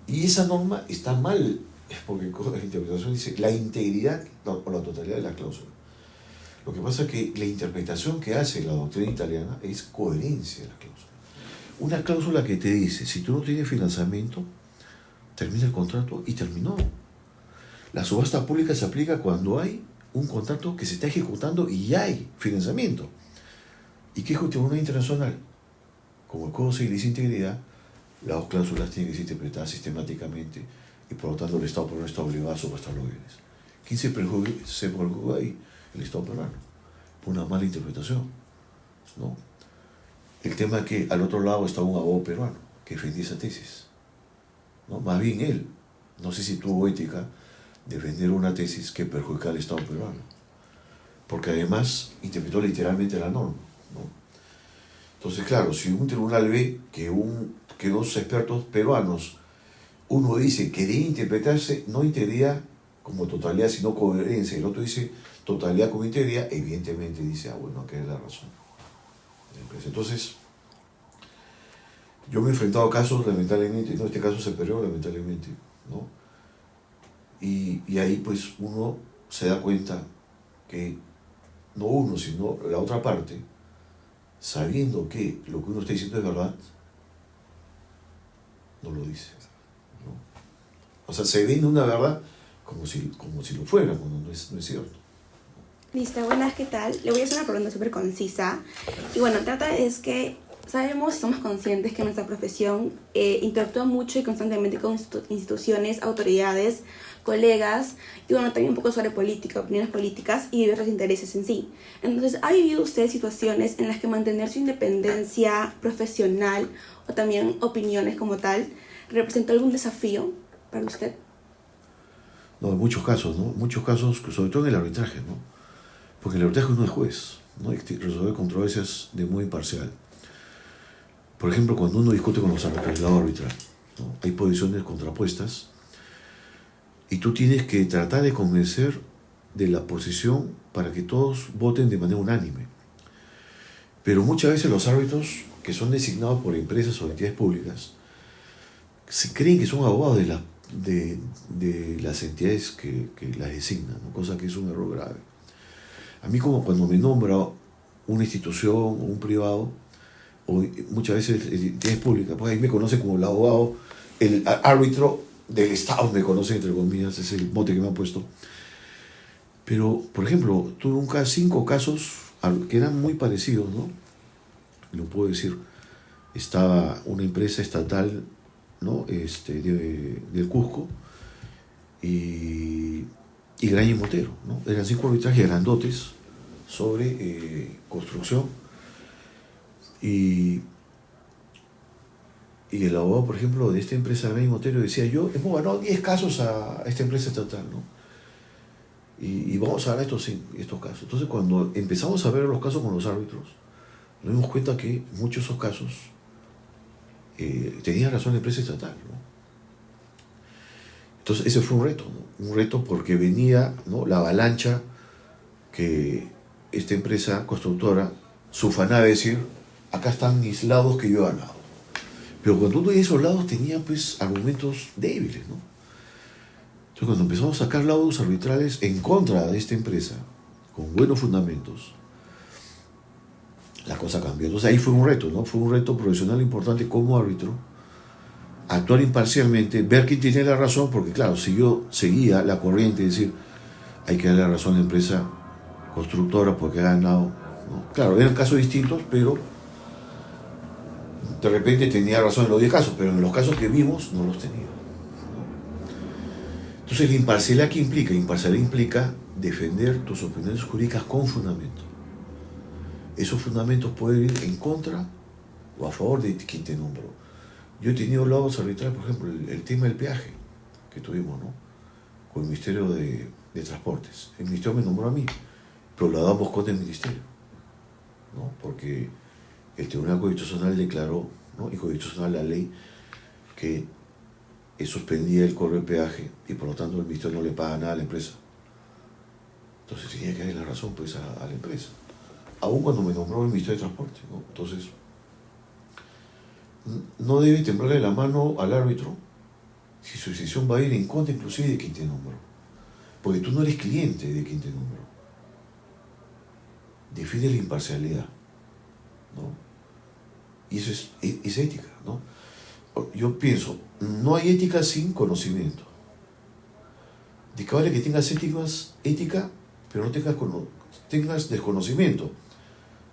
Y esa norma está mal, porque la interpretación dice la integridad o la totalidad de la cláusula. Lo que pasa es que la interpretación que hace la doctrina italiana es coherencia de la cláusula. Una cláusula que te dice, si tú no tienes financiamiento, termina el contrato y terminó. La subasta pública se aplica cuando hay un contrato que se está ejecutando y ya hay financiamiento. ¿Y qué es un tribunal internacional? Como el Código Civil dice integridad, las dos cláusulas tienen que ser interpretadas sistemáticamente y por lo tanto el Estado peruano está obligado a subastar los bienes. ¿Quién se perjudica ahí? El Estado peruano. Por una mala interpretación, ¿no? El tema es que al otro lado está un abogado peruano que defendía esa tesis, ¿no? Más bien él, no sé si tuvo ética defender una tesis que perjudica al Estado peruano, porque además interpretó literalmente la norma, ¿no? Entonces, claro, si un tribunal ve que dos expertos peruanos, uno dice que debe interpretarse no integridad como totalidad, sino coherencia, y el otro dice totalidad como integridad, evidentemente dice, bueno, acá es la razón. Entonces, yo me he enfrentado a casos, lamentablemente, no, este caso se perdió, lamentablemente, ¿no? Y ahí pues uno se da cuenta que no uno, sino la otra parte, sabiendo que lo que uno está diciendo es verdad, no lo dice, ¿no? O sea, se vende una verdad como si lo fuera, cuando no es cierto. Listo, buenas, ¿qué tal? Le voy a hacer una pregunta súper concisa. Y bueno, trata es que sabemos y somos conscientes que nuestra profesión interactúa mucho y constantemente con instituciones, autoridades, colegas, y bueno, también un poco sobre política, opiniones políticas y diversos intereses en sí. Entonces, ¿ha vivido usted situaciones en las que mantener su independencia profesional o también opiniones como tal representó algún desafío para usted? No, en muchos casos, ¿no? Muchos casos, sobre todo en el arbitraje, ¿no? Porque el arbitraje uno es juez, ¿no? Y resolver controversias de modo imparcial. Por ejemplo, cuando uno discute con los árbitros, el lado arbitral, ¿no? Hay posiciones contrapuestas y tú tienes que tratar de convencer de la posición para que todos voten de manera unánime. Pero muchas veces los árbitros, que son designados por empresas o entidades públicas, se creen que son abogados de las entidades que las designan, ¿no? Cosa que es un error grave. A mí, como cuando me nombra una institución o un privado, o muchas veces entidades públicas, pues ahí me conocen como el abogado, el árbitro del Estado, me conocen entre comillas, es el mote que me han puesto. Pero, por ejemplo, tuve 5 casos que eran muy parecidos, ¿no? Lo puedo decir. Estaba una empresa estatal, ¿no? Del Cusco y Graña y Montero, ¿no? Eran 5 arbitrajes grandotes sobre construcción y el abogado, por ejemplo, de esta empresa Graña y Montero decía, hemos ganado 10 casos a esta empresa estatal, ¿no? Y vamos a ganar estos casos. Entonces, cuando empezamos a ver los casos con los árbitros, nos dimos cuenta que muchos de esos casos tenía razón la empresa estatal, ¿no? Entonces ese fue un reto, ¿no? Un reto porque venía, ¿no? La avalancha que esta empresa constructora se ufanaba de decir, acá están mis lados que yo he ganado. Pero cuando uno de esos lados tenía pues argumentos débiles, ¿no? Entonces, cuando empezamos a sacar laudos arbitrales en contra de esta empresa, con buenos fundamentos, la cosa cambió. Entonces ahí fue un reto, ¿no? Fue un reto profesional importante como árbitro, actuar imparcialmente, ver quién tenía la razón, porque claro, si yo seguía la corriente, es decir, hay que darle la razón a la empresa constructora porque ha ganado, ¿no? Claro, eran casos distintos, pero de repente tenía razón en los 10 casos, pero en los casos que vimos no los tenía, ¿no? Entonces la imparcialidad, ¿qué implica? Imparcialidad implica defender tus opiniones jurídicas con fundamento. Esos fundamentos pueden ir en contra o a favor de quien te nombró. Yo he tenido laudos arbitrales, por ejemplo, el tema del peaje que tuvimos, ¿no? Con el Ministerio de Transportes. El Ministerio me nombró a mí, pero lo damos con el Ministerio, ¿no? Porque el Tribunal Constitucional declaró, ¿no? Y constitucional la ley, que suspendía el cobro de peaje y por lo tanto el Ministerio no le paga nada a la empresa. Entonces tenía que darle la razón pues a la empresa, aún cuando me nombró el Ministerio de Transporte, ¿no? Entonces no debe temblarle la mano al árbitro si su decisión va a ir en contra inclusive de quien te nombró, porque tú no eres cliente de quien te nombró. Define la imparcialidad, ¿no? Y eso es ética, ¿no? Yo pienso, no hay ética sin conocimiento. De que vale que tengas ética, pero no tengas desconocimiento.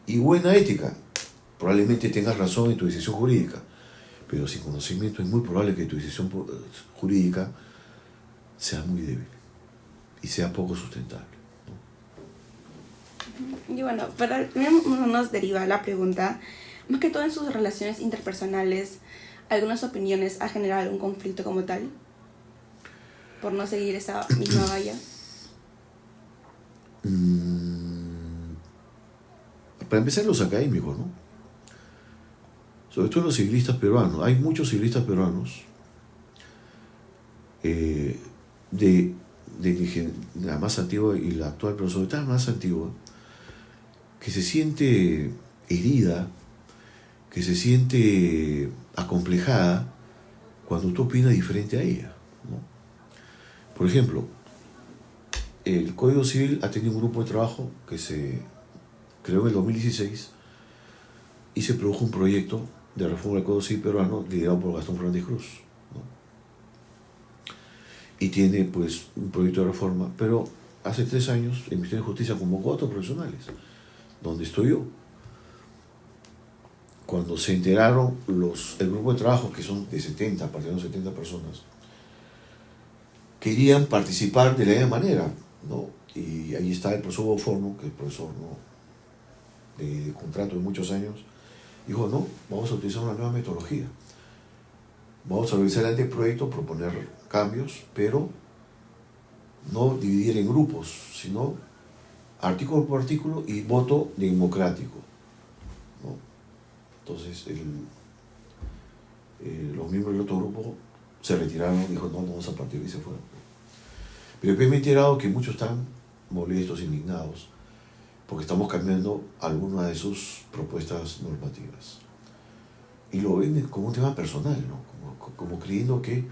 Y buena ética, probablemente tengas razón en tu decisión jurídica, pero sin conocimiento es muy probable que tu decisión jurídica sea muy débil y sea poco sustentable, ¿no? Y bueno, para nos deriva la pregunta, más que todo en sus relaciones interpersonales, ¿algunas opiniones ha generado algún conflicto como tal? Por no seguir esa misma valla. Para empezar, los académicos, ¿no? Sobre todo los ciclistas peruanos. Hay muchos ciclistas peruanos de la más antigua y la actual, pero sobre todo la más antigua, que se siente herida, que se siente acomplejada cuando tú opinas diferente a ella, ¿no? Por ejemplo, el Código Civil ha tenido un grupo de trabajo que se creó en el 2016 y se produjo un proyecto de reforma del Código Civil peruano liderado por Gastón Fernández Cruz, ¿no? Y tiene pues un proyecto de reforma, pero hace 3 años el Ministerio de Justicia convocó a otros profesionales, donde estoy yo. Cuando se enteraron el grupo de trabajo, que son de 70, partieron 70 personas, querían participar de la misma manera, ¿no? Y ahí está el profesor Boforno, que es el profesor, ¿no?, de contrato de muchos años, dijo, no, vamos a utilizar una nueva metodología. Vamos a revisar el anteproyecto, proponer cambios, pero no dividir en grupos, sino artículo por artículo y voto democrático, ¿no? Entonces los miembros del otro grupo se retiraron, dijo, no vamos a partir, y se fueron. Pero después me he enterado que muchos están molestos, indignados, porque estamos cambiando algunas de sus propuestas normativas. Y lo ven como un tema personal, ¿no? Como creyendo que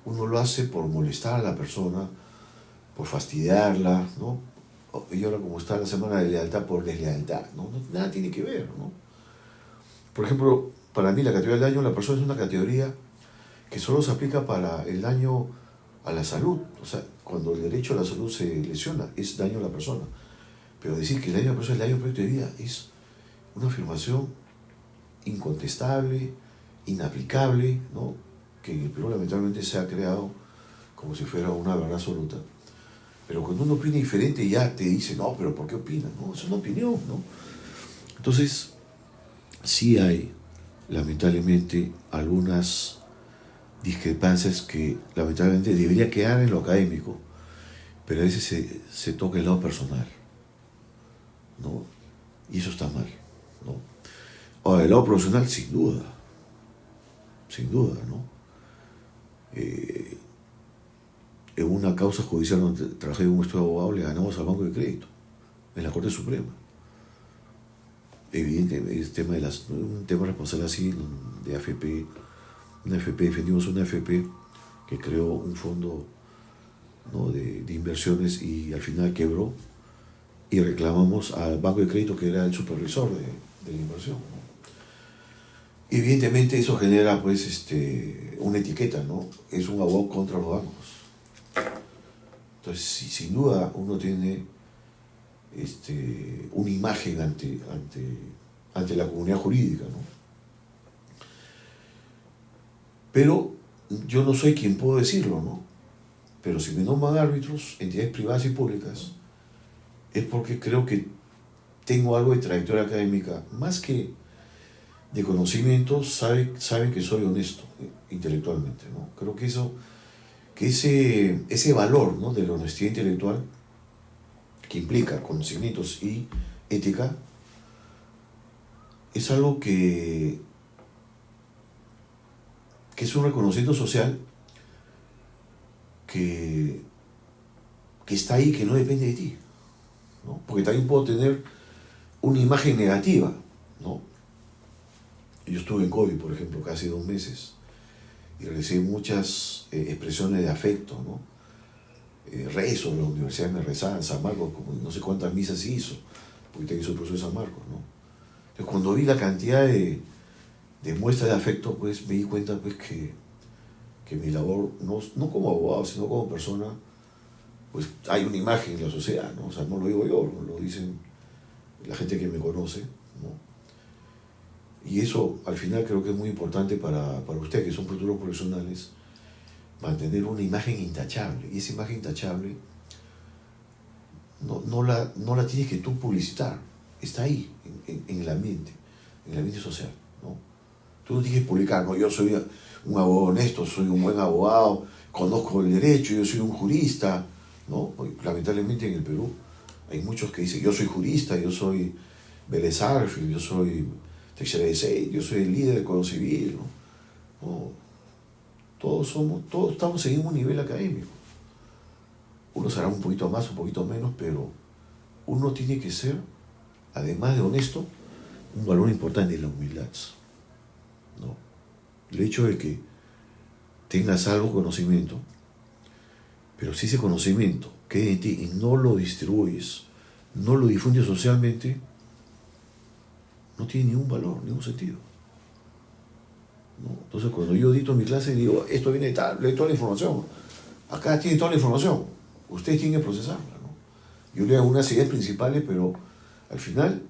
uno lo hace por molestar a la persona, por fastidiarla, ¿no? Y ahora como está la semana de lealtad por deslealtad, ¿no? Nada tiene que ver, ¿no? Por ejemplo, para mí la categoría del daño a la persona es una categoría que solo se aplica para el daño a la salud. O sea, cuando el derecho a la salud se lesiona, es daño a la persona. Pero decir que el daño a la persona es el daño al proyecto de vida es una afirmación incontestable, inaplicable, ¿no? Que en el Perú lamentablemente se ha creado como si fuera una verdad absoluta. Pero cuando uno opina diferente ya te dice, no, pero ¿por qué opina? No, es una opinión, ¿no? Entonces, sí hay, lamentablemente, algunas discrepancias que lamentablemente debería quedar en lo académico, pero a veces se toca el lado personal, ¿no? Y eso está mal, ¿no? Ahora, el lado profesional, sin duda, ¿no? En una causa judicial donde trabajé en un estudio de abogado, le ganamos al Banco de Crédito, en la Corte Suprema. Evidente, es un tema responsable así de AFP, una AFP, defendimos una AFP que creó un fondo ¿no? de inversiones y al final quebró y reclamamos al banco de crédito que era el supervisor de la inversión, ¿no? Evidentemente eso genera pues una etiqueta, ¿no? Es un abogado contra los bancos. Entonces, sin duda uno tiene una imagen ante la comunidad jurídica, ¿no? Pero yo no soy quien puedo decirlo, ¿no? Pero si me nombran árbitros, entidades privadas y públicas, es porque creo que tengo algo de trayectoria académica, más que de conocimiento, saben que soy honesto intelectualmente, ¿no? Creo que ese valor, ¿no? de la honestidad intelectual, que implica conocimientos y ética, es algo que es un reconocimiento social que está ahí, que no depende de ti, ¿no? Porque también puedo tener una imagen negativa, ¿no? Yo estuve en COVID, por ejemplo, casi 2 meses y recibí muchas expresiones de afecto, ¿no? Rezo, la universidad me rezaba en San Marcos, como no sé cuántas misas hizo, porque te hizo el profesor de San Marcos, ¿no? Entonces, cuando vi la cantidad de muestras de afecto, pues me di cuenta pues que mi labor, no como abogado, sino como persona, pues hay una imagen en la sociedad, ¿no? O sea, no lo digo yo, lo dicen la gente que me conoce, ¿no? Y eso al final creo que es muy importante para ustedes, que son futuros profesionales, mantener una imagen intachable. Y esa imagen intachable no la tienes que tú publicitar, está ahí, en el ambiente social, ¿no? Tú no tienes que publicar, no, yo soy un abogado honesto, soy un buen abogado, conozco el derecho, yo soy un jurista, ¿no? Porque lamentablemente en el Perú hay muchos que dicen, yo soy jurista, yo soy Vélez Arfield, yo soy Teixeira de Sei, yo soy el líder del Código Civil, ¿no? No, todos estamos en un nivel académico. Uno será un poquito más, un poquito menos, pero uno tiene que ser, además de honesto, un valor importante es la humildad, ¿no? El hecho de que tengas algo conocimiento, pero si ese conocimiento queda en ti y no lo distribuyes, no lo difundes socialmente, no tiene ningún valor, ningún sentido, ¿no? Entonces, cuando yo dicto mi clase, digo, esto viene de tal, lee toda la información, acá tiene toda la información, ustedes tienen que procesarla, ¿no? Yo le hago unas ideas principales, pero al final,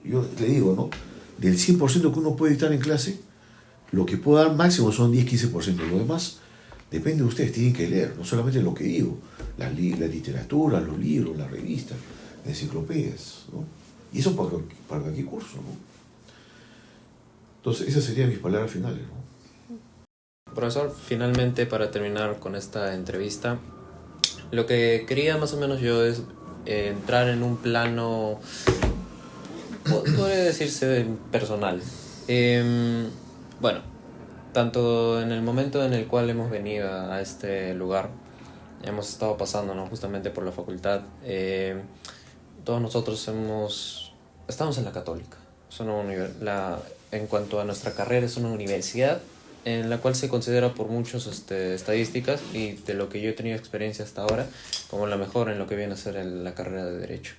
yo le digo, ¿no? Del 100% que uno puede dictar en clase, lo que puedo dar máximo son 10-15%. Lo demás depende de ustedes, tienen que leer, no solamente lo que digo, la literatura, los libros, las revistas, las enciclopedias, ¿no? Y eso para cualquier curso, ¿no? Entonces, esas serían mis palabras finales, ¿no? Profesor, finalmente para terminar con esta entrevista, lo que quería más o menos yo es entrar en un plano, podría decirse personal. Bueno, tanto en el momento en el cual hemos venido a este lugar, hemos estado pasando, ¿no? Justamente por la facultad, todos nosotros estamos en la Católica. En cuanto a nuestra carrera, es una universidad en la cual se considera por muchos estadísticas, y de lo que yo he tenido experiencia hasta ahora, como la mejor en lo que viene a ser la carrera de Derecho.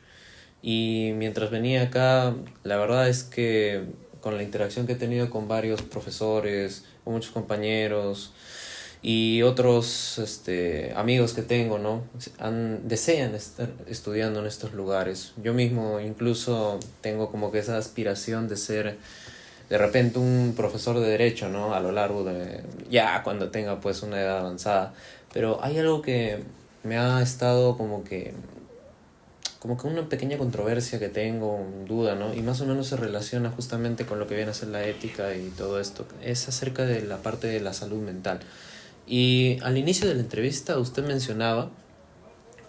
Y mientras venía acá, la verdad es que con la interacción que he tenido con varios profesores, con muchos compañeros y otros amigos que tengo, ¿no? Desean estar estudiando en estos lugares. Yo mismo incluso tengo como que esa aspiración de ser de repente un profesor de Derecho, ¿no? A lo largo de, ya cuando tenga pues una edad avanzada. Pero hay algo que me ha estado como que una pequeña controversia que tengo, duda, ¿no? Y más o menos se relaciona justamente con lo que viene a ser la ética y todo esto. Es acerca de la parte de la salud mental. Y al inicio de la entrevista usted mencionaba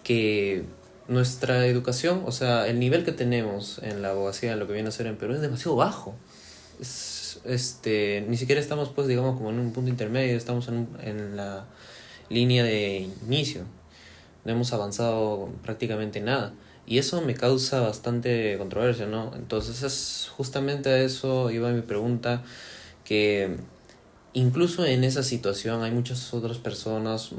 que nuestra educación, o sea, el nivel que tenemos en la abogacía, lo que viene a ser en Perú, es demasiado bajo. Ni siquiera estamos, pues, digamos, como en un punto intermedio, estamos en la línea de inicio. No hemos avanzado prácticamente nada. Y eso me causa bastante controversia, ¿no? Entonces, justamente a eso iba mi pregunta, que incluso en esa situación hay muchas otras personas,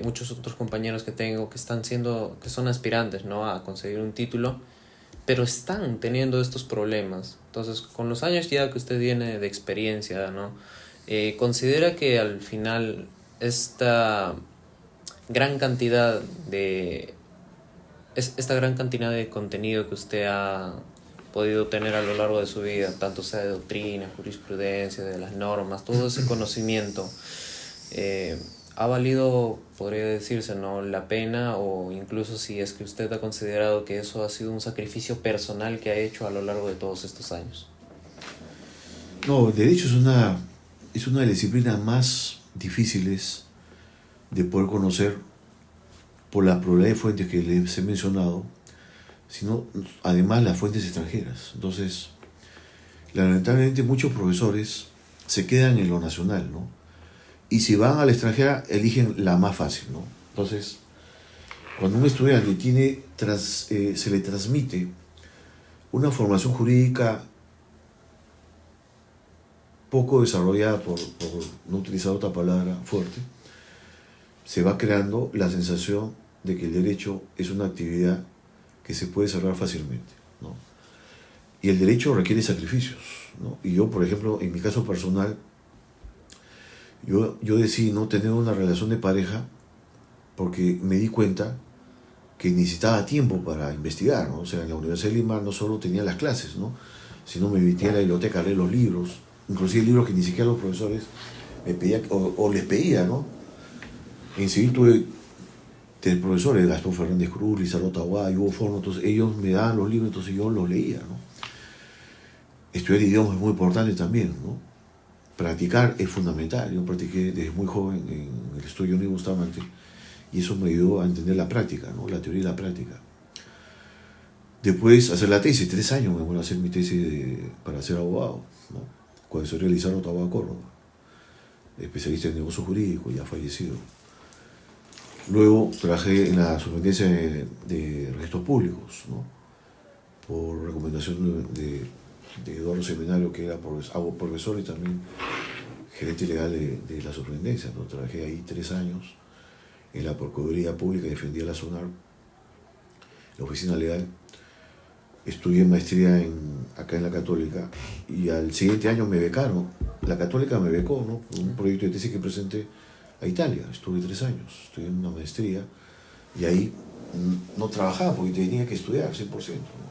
muchos otros compañeros que tengo que son aspirantes, ¿no?, a conseguir un título, pero están teniendo estos problemas. Entonces, con los años ya que usted tiene de experiencia, ¿no?, considera que al final esta gran cantidad de contenido que usted ha podido tener a lo largo de su vida, tanto sea de doctrina, jurisprudencia, de las normas, todo ese conocimiento, ha valido, podría decirse, ¿no?, la pena, o incluso si es que usted ha considerado que eso ha sido un sacrificio personal que ha hecho a lo largo de todos estos años? No, el derecho es una de las disciplinas más difíciles de poder conocer por la pluralidad de fuentes que les he mencionado, sino además las fuentes extranjeras. Entonces, lamentablemente muchos profesores se quedan en lo nacional, ¿no? Y si van a la extranjera, eligen la más fácil, ¿no? Entonces, cuando un estudiante se le transmite una formación jurídica poco desarrollada, por no utilizar otra palabra fuerte, se va creando la sensación de que el derecho es una actividad que se puede cerrar fácilmente, ¿no? Y el derecho requiere sacrificios, ¿no? Y yo, por ejemplo, en mi caso personal, yo decidí no tener una relación de pareja porque me di cuenta que necesitaba tiempo para investigar, ¿no? O sea, en la Universidad de Lima no solo tenía las clases, ¿no?, sino me metía a la biblioteca a leer los libros, inclusive libros que ni siquiera los profesores me pedían o les pedía, ¿no? En civil tuve tres profesores, Gastón Fernández Cruz, Lizardo Aguad, Hugo Forno, entonces ellos me daban los libros, entonces yo los leía, ¿no? Estudiar idiomas es muy importante también, ¿no? Practicar es fundamental. Yo practiqué desde muy joven en el estudio Johnny Bustamante y eso me ayudó a entender la práctica, ¿no?, la teoría y la práctica. Después hacer la tesis, 3 años me voy a hacer mi tesis para ser abogado, ¿no?, cuando se realizaron Taboada Córdoba, especialista en negocio jurídico, ya fallecido. Luego trabajé en la superintendencia de registros públicos, ¿no?, por recomendación de Eduardo Seminario, que era profesor y también gerente legal de la superintendencia, ¿no? Trabajé ahí 3 años en la Procuraduría Pública, defendía la SUNAR, la oficina legal. Estudié maestría acá en la Católica y al siguiente año me becaron. La Católica me becó, ¿no?, por un proyecto de tesis que presenté a Italia. Estuve 3 años, estudié en una maestría y ahí no trabajaba porque tenía que estudiar 100%, ¿no?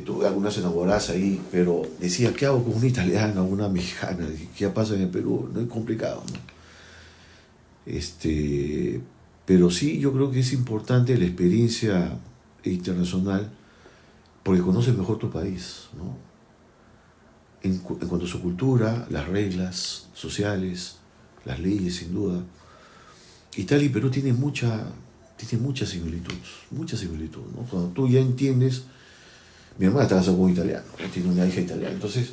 Tuve algunas enamoradas ahí, pero decía, ¿qué hago con una italiana o una mexicana? ¿Qué pasa en el Perú? No es complicado, ¿no? Pero sí, yo creo que es importante la experiencia internacional porque conoces mejor tu país, ¿no? En cuanto a su cultura, las reglas sociales, las leyes, sin duda. Italia y Perú tienen mucha similitud, ¿no? Cuando tú ya entiendes. Mi hermana está casada con un italiano, ¿no?, tiene una hija italiana. Entonces,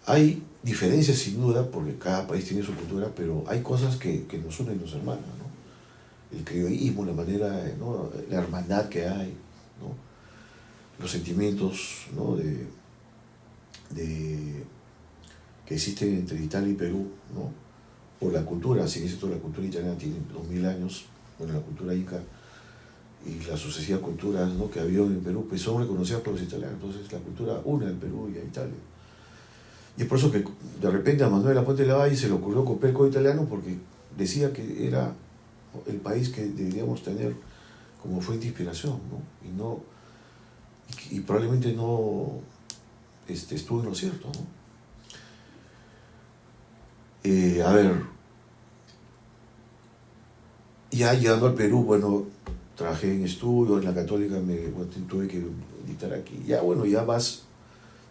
hay diferencias sin duda, porque cada país tiene su cultura, pero hay cosas que nos unen y nos hermanan, ¿no? El criollismo, la manera, ¿no?, la hermandad que hay, ¿no?, los sentimientos, ¿no?, que existen entre Italia y Perú, ¿no?, por la cultura. Si es cierto, la cultura italiana tiene 2000 años, bueno, la cultura inca y las sucesivas culturas, ¿no?, que había en Perú, pues son reconocidas por los italianos. Entonces la cultura une al Perú y a Italia. Y es por eso que de repente a Manuel Lapuente de la Valle se le ocurrió copiar el Código Italiano, porque decía que era el país que deberíamos tener como fuente de inspiración, ¿no? Y probablemente no estuvo en lo cierto, ¿no? A ver, ya llegando al Perú, bueno, trabajé en estudios, en la Católica tuve que dictar aquí. Ya, bueno, ya vas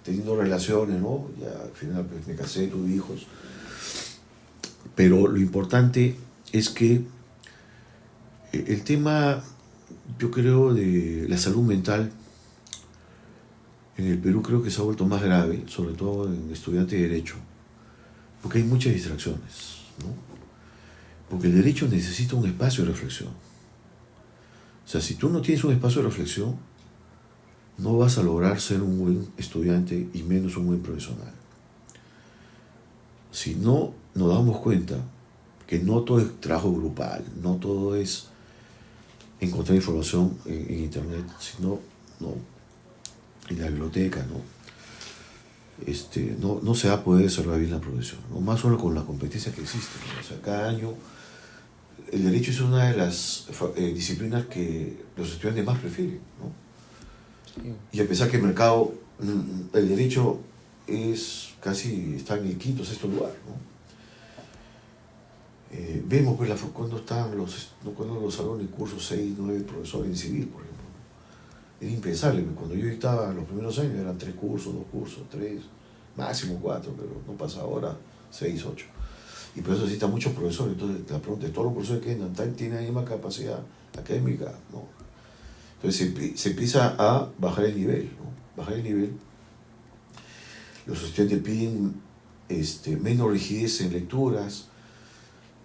teniendo relaciones, ¿no? Ya al final pues, me casé, tuve hijos. Pero lo importante es que el tema, yo creo, de la salud mental en el Perú creo que se ha vuelto más grave, sobre todo en estudiantes de Derecho, porque hay muchas distracciones, ¿no? Porque el derecho necesita un espacio de reflexión. O sea, si tú no tienes un espacio de reflexión, no vas a lograr ser un buen estudiante y menos un buen profesional. si no nos damos cuenta que no todo es trabajo grupal, no todo es encontrar información en internet, sino en la biblioteca, no se va a poder desarrollar bien la profesión, ¿no? Más solo con la competencia que existe, ¿no? O sea, cada año el derecho es una de las disciplinas que los estudiantes más prefieren, ¿no? Sí. Y a pesar que el mercado, el derecho está en el quinto o sexto lugar, ¿no? Vemos pues cuando los salones de cursos 6, 9 profesores en civil, por ejemplo. Era impensable. Cuando yo dictaba los primeros años eran 3 cursos, 2 cursos, 3, máximo 4, pero no pasa ahora 6, 8. Y por eso necesitan muchos profesores. Entonces la pregunta es, ¿todos los profesores que entran tienen la misma capacidad académica? No. Entonces se empieza a bajar el nivel, ¿no? Bajar el nivel. Los estudiantes piden menos rigidez en lecturas,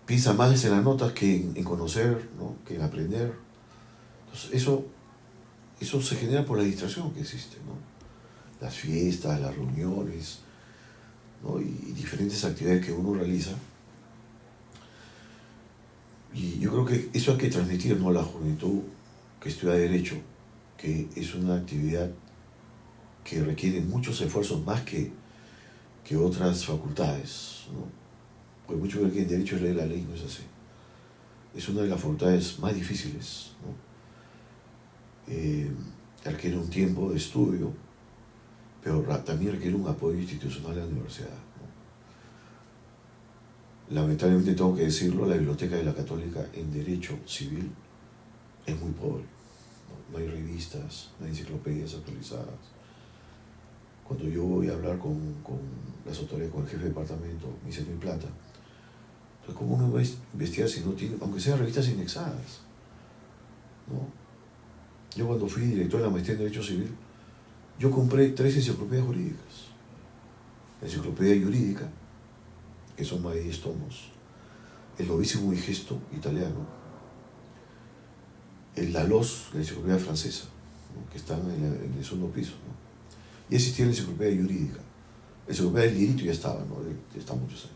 piensan más en las notas que en conocer, ¿no? Que en aprender. Entonces eso se genera por la distracción que existe, ¿no? Las fiestas, las reuniones, ¿no? Y diferentes actividades que uno realiza. Y yo creo que eso hay que transmitir, ¿no?, a la juventud que estudia Derecho, que es una actividad que requiere muchos esfuerzos más que otras facultades, ¿no? Porque muchos creen que en Derecho es leer la ley, no es así. Es una de las facultades más difíciles, ¿no? Requiere un tiempo de estudio, pero también requiere un apoyo institucional de la universidad, ¿no? Lamentablemente tengo que decirlo, la biblioteca de la Católica en Derecho Civil es muy pobre, ¿no? No hay revistas, no hay enciclopedias actualizadas. Cuando yo voy a hablar con las autoridades, con el jefe de departamento, me dicen no hay plata. Entonces, ¿cómo uno va a investigar si no tiene, aunque sean revistas indexadas, ¿no? Yo cuando fui director de la maestría en Derecho Civil, yo compré 3 enciclopedias jurídicas. La enciclopedia jurídica, que son más de 10 tomos, el Novísimo Digesto italiano, el Lalos, la enciclopedia francesa, ¿no?, que están en el segundo piso, ¿no? Y existía la enciclopedia jurídica. La enciclopedia del derecho ya estaba, ¿no? Está muchos años.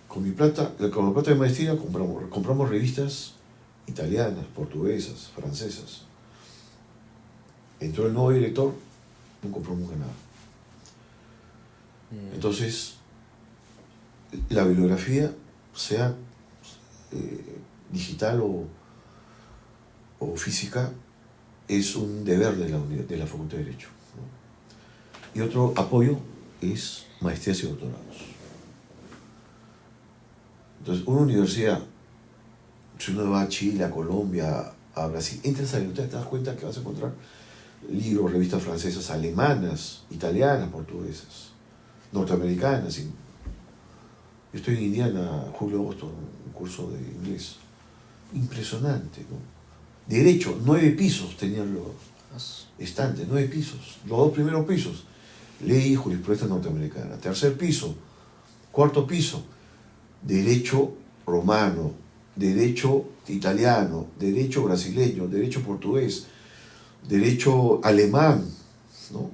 Con la plata de maestría compramos revistas italianas, portuguesas, francesas. Entró el nuevo director, no compró nunca nada. Entonces, la bibliografía, sea digital o física, es un deber de la Facultad de Derecho, ¿no? Y otro apoyo es maestrías y doctorados. Entonces, una universidad, si uno va a Chile, a Colombia, a Brasil, entras a la biblioteca, te das cuenta que vas a encontrar libros, revistas francesas, alemanas, italianas, portuguesas, norteamericanas. Yo estoy en Indiana, julio, agosto, un curso de inglés. Impresionante, ¿no? Derecho, 9 pisos tenían los estantes, 9 pisos. Los 2 primeros pisos, ley y jurisprudencia norteamericana. Tercer piso, cuarto piso, derecho romano, derecho italiano, derecho brasileño, derecho portugués, derecho alemán, ¿no?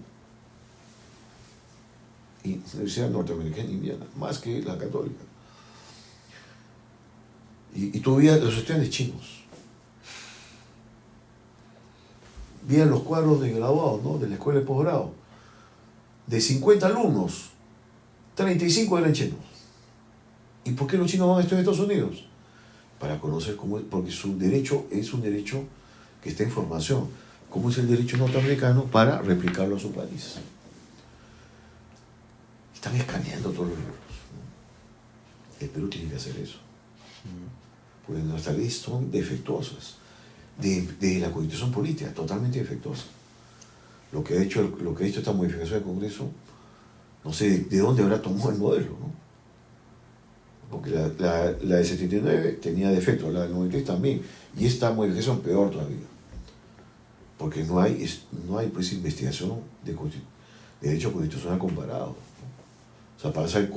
Y Universidad Norteamericana Indiana, más que la Católica. Y tú veías los estudiantes chinos. Veían los cuadros de graduados, ¿no?, de la escuela de posgrado. De 50 alumnos, 35 eran chinos. ¿Y por qué los chinos van a estudiar en Estados Unidos? Para conocer cómo es, porque su derecho es un derecho que está en formación. ¿Cómo es el derecho norteamericano para replicarlo a su país? Están escaneando todos los libros, ¿no? El Perú tiene que hacer eso. Porque nuestras leyes son defectuosas. De la Constitución política, totalmente defectuosa. Lo que ha hecho esta modificación del Congreso, no sé de dónde habrá tomado el modelo, ¿no? Porque la de 79 tenía defectos, la del 93 también, y esta modificación peor todavía, porque no hay pues investigación de derecho constitucional comparado, ¿no? O sea, para saber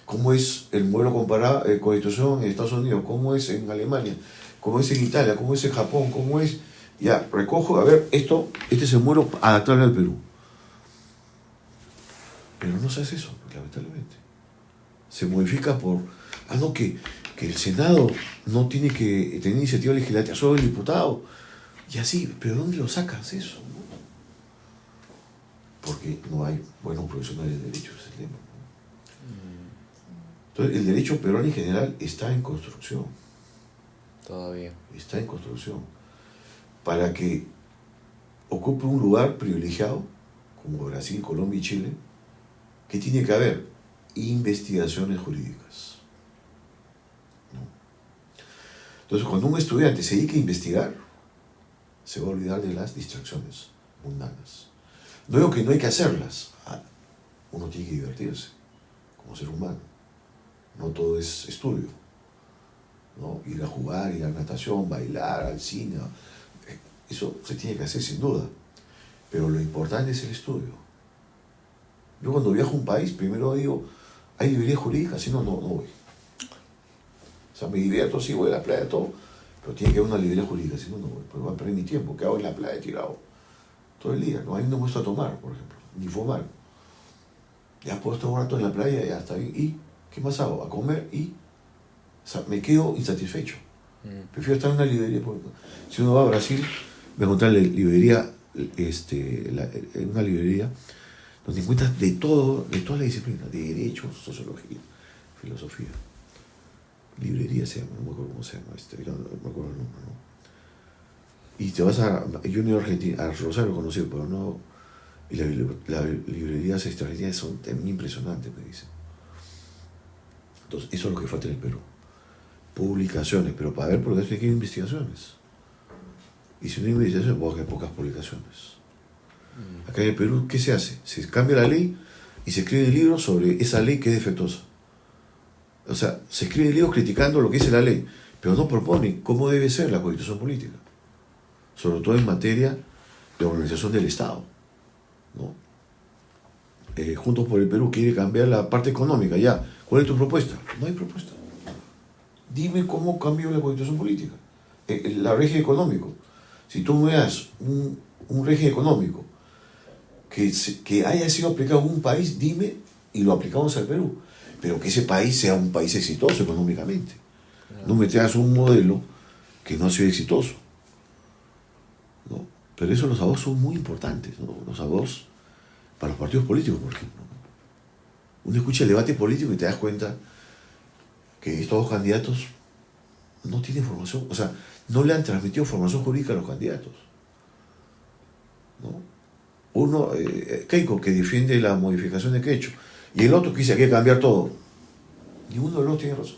cómo es el modelo comparado de constitución en Estados Unidos, cómo es en Alemania, cómo es en Italia, cómo es en Japón, cómo es, ya, recojo, a ver, este es el modelo adaptable al Perú. Pero no se hace eso, lamentablemente. Se modifica por, no, que el Senado no tiene que tener iniciativa legislativa, solo el diputado. Y así, pero ¿dónde lo sacas eso? Porque no hay buenos profesionales de derecho, ese es el tema. Entonces, el derecho peruano en general está en construcción. Todavía. Está en construcción. Para que ocupe un lugar privilegiado, como Brasil, Colombia y Chile, ¿qué tiene que haber? Investigaciones jurídicas. ¿No? Entonces, cuando un estudiante se dedica a investigar, se va a olvidar de las distracciones mundanas. No digo que no hay que hacerlas. Uno tiene que divertirse como ser humano. No todo es estudio, ¿no? Ir a jugar, ir a natación, bailar, al cine. Eso se tiene que hacer sin duda. Pero lo importante es el estudio. Yo cuando viajo a un país, primero digo, ¿hay librería jurídica? Si no, no voy. O sea, me divierto, sí, voy a la playa, todo, pero tiene que haber una librería jurídica, si no, no voy. Porque voy a perder mi tiempo. ¿Qué hago en la playa tirado todo el día? No, a mí no me gusta tomar, por ejemplo, ni fumar. Ya puedo estar un rato en la playa, ya está bien. ¿Y qué más hago? A comer y, o sea, me quedo insatisfecho. Prefiero estar en una librería. Si uno va a Brasil, me encuentra la librería, en una librería donde encuentras de todo, de todas las disciplinas, de derecho, sociología, filosofía. Librería se llama, no me acuerdo cómo se llama, no me acuerdo el nombre, ¿no? Y te vas yo he ido a Argentina, a Rosario conocido, pero no, y las librerías extranjeras son también impresionantes, me dicen. Entonces, eso es lo que falta en el Perú. Publicaciones, pero para ver por qué hay que ir investigaciones. Y si no hay investigaciones, pues hay pocas publicaciones. Acá en el Perú, ¿qué se hace? Se cambia la ley y se escriben libros sobre esa ley que es defectuosa. O sea, se escriben libros criticando lo que dice la ley, pero no proponen cómo debe ser la constitución política. Sobre todo en materia de organización del Estado, ¿no? Juntos por el Perú quiere cambiar la parte económica, ya. ¿Cuál es tu propuesta? No hay propuesta. Dime cómo cambio la constitución política. La régimen económico. Si tú me das un régimen económico que haya sido aplicado en un país, dime, y lo aplicamos al Perú. Pero que ese país sea un país exitoso económicamente. No me traigas un modelo que no ha sido exitoso, ¿no? Pero eso los abogados son muy importantes, ¿no? Los abogados para los partidos políticos, por ejemplo. Uno escucha el debate político y te das cuenta que estos dos candidatos no tienen formación, o sea, no le han transmitido formación jurídica a los candidatos, ¿no? Uno, Keiko, que defiende la modificación de Quecho, y el otro que dice que hay que cambiar todo. Ninguno de los dos tiene razón,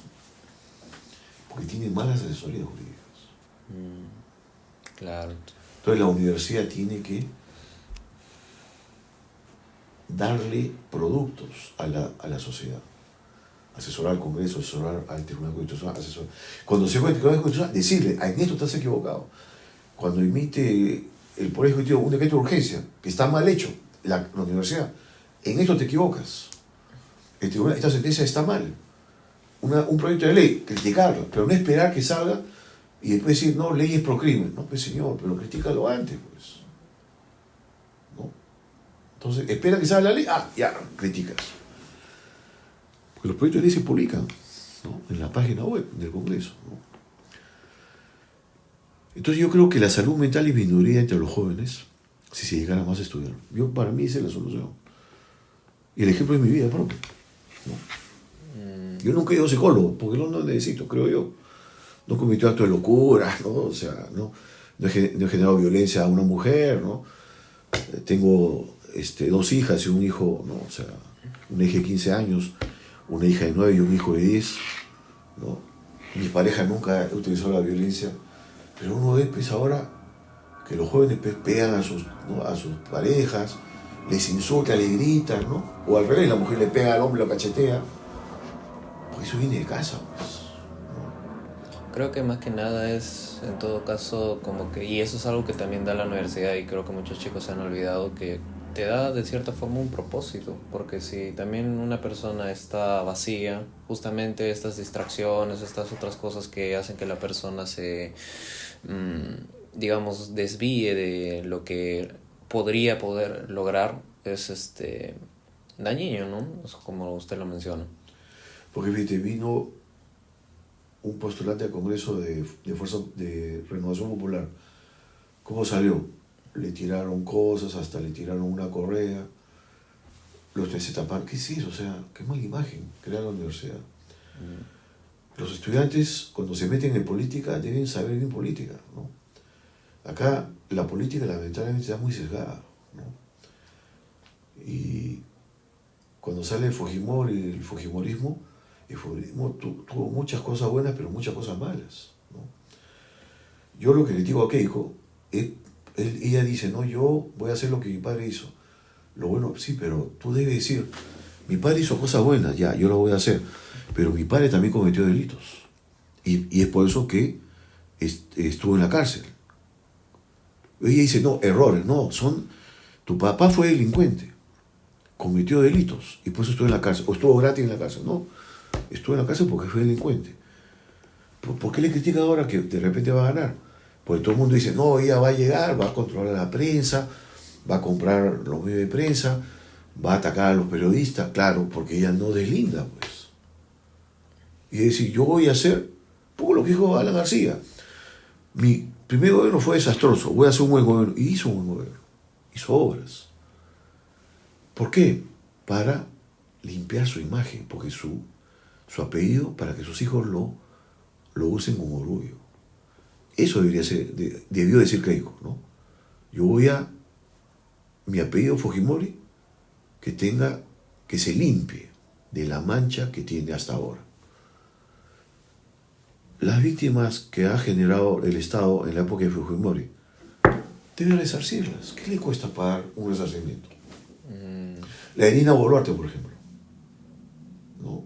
porque tienen malas asesorías jurídicas. Claro. Entonces la universidad tiene que darle productos a la sociedad. Asesorar al Congreso, asesorar al Tribunal Constitucional, cuando se va al Tribunal Constitucional, decirle, en esto estás equivocado. Cuando emite el Poder Ejecutivo un decreto de urgencia, que está mal hecho, la universidad, en esto te equivocas. El tribunal, esta sentencia está mal. Un proyecto de ley, criticarlo, pero no esperar que salga y después decir, no, ley es pro crimen. No, pues señor, pero critícalo antes, pues. ¿No? Entonces, espera que salga la ley, ya, criticas. Porque los proyectos de ley se publican, ¿no? En la página web del Congreso, ¿no? Entonces yo creo que la salud mental disminuiría entre los jóvenes si se llegara más a estudiar. Para mí esa es la solución. Y el ejemplo es mi vida propia, ¿no? Yo nunca he ido a psicólogo, porque no necesito, creo yo. No he cometido actos de locura, ¿no? O sea, no he generado violencia a una mujer, ¿no? Tengo 2 hijas y un hijo, ¿no? O sea, una hija de 15 años, una hija de 9 y un hijo de 10, ¿no? Mi pareja nunca utilizó la violencia, pero uno ve, pues, ahora que los jóvenes pegan a sus parejas, les insultan, les gritan, ¿no? O al revés, la mujer le pega al hombre, lo cachetea. Porque eso viene de casa, pues, ¿no? Creo que más que nada es, en todo caso, como que, y eso es algo que también da la universidad, y creo que muchos chicos se han olvidado, que te da de cierta forma un propósito, porque si también una persona está vacía, justamente estas distracciones, estas otras cosas que hacen que la persona se, digamos, desvíe de lo que podría poder lograr, es dañino, ¿no? Como usted lo menciona. Porque fíjate, vino un postulante al Congreso de Fuerza de Renovación Popular. ¿Cómo salió? Le tiraron cosas, hasta le tiraron una correa. Los que se taparon. ¿Qué es eso? O sea, qué mala imagen crea la universidad. Los estudiantes, cuando se meten en política, deben saber bien política, ¿no? Acá la política lamentablemente está muy sesgada, ¿no? Y cuando sale Fujimori, el Fujimorismo tuvo muchas cosas buenas, pero muchas cosas malas, ¿no? Yo lo que le digo a Keiko, ella dice, no, yo voy a hacer lo que mi padre hizo. Lo bueno, sí, pero tú debes decir, mi padre hizo cosas buenas, ya, yo lo voy a hacer, pero mi padre también cometió delitos. Y es por eso que estuvo en la cárcel. Ella dice, no, errores, no, tu papá fue delincuente, cometió delitos, y por eso estuvo en la cárcel, o estuvo gratis en la cárcel. No, estuvo en la cárcel porque fue delincuente. ¿Por qué le critica ahora que de repente va a ganar? Porque todo el mundo dice, no, ella va a llegar, va a controlar a la prensa, va a comprar los medios de prensa, va a atacar a los periodistas, claro, porque ella no deslinda, pues. Y decir, yo voy a hacer, poco lo que dijo Alan García, mi primer gobierno fue desastroso, voy a hacer un buen gobierno. Y hizo un buen gobierno, hizo obras. ¿Por qué? Para limpiar su imagen, porque su apellido, para que sus hijos lo usen con orgullo. Eso debió decir Keiko, ¿no? Yo voy a, mi apellido Fujimori, que se limpie de la mancha que tiene hasta ahora. Las víctimas que ha generado el Estado en la época de Fujimori deben resarcirlas. ¿Qué le cuesta pagar un resarcimiento? La de Nina Boluarte, por ejemplo, ¿no?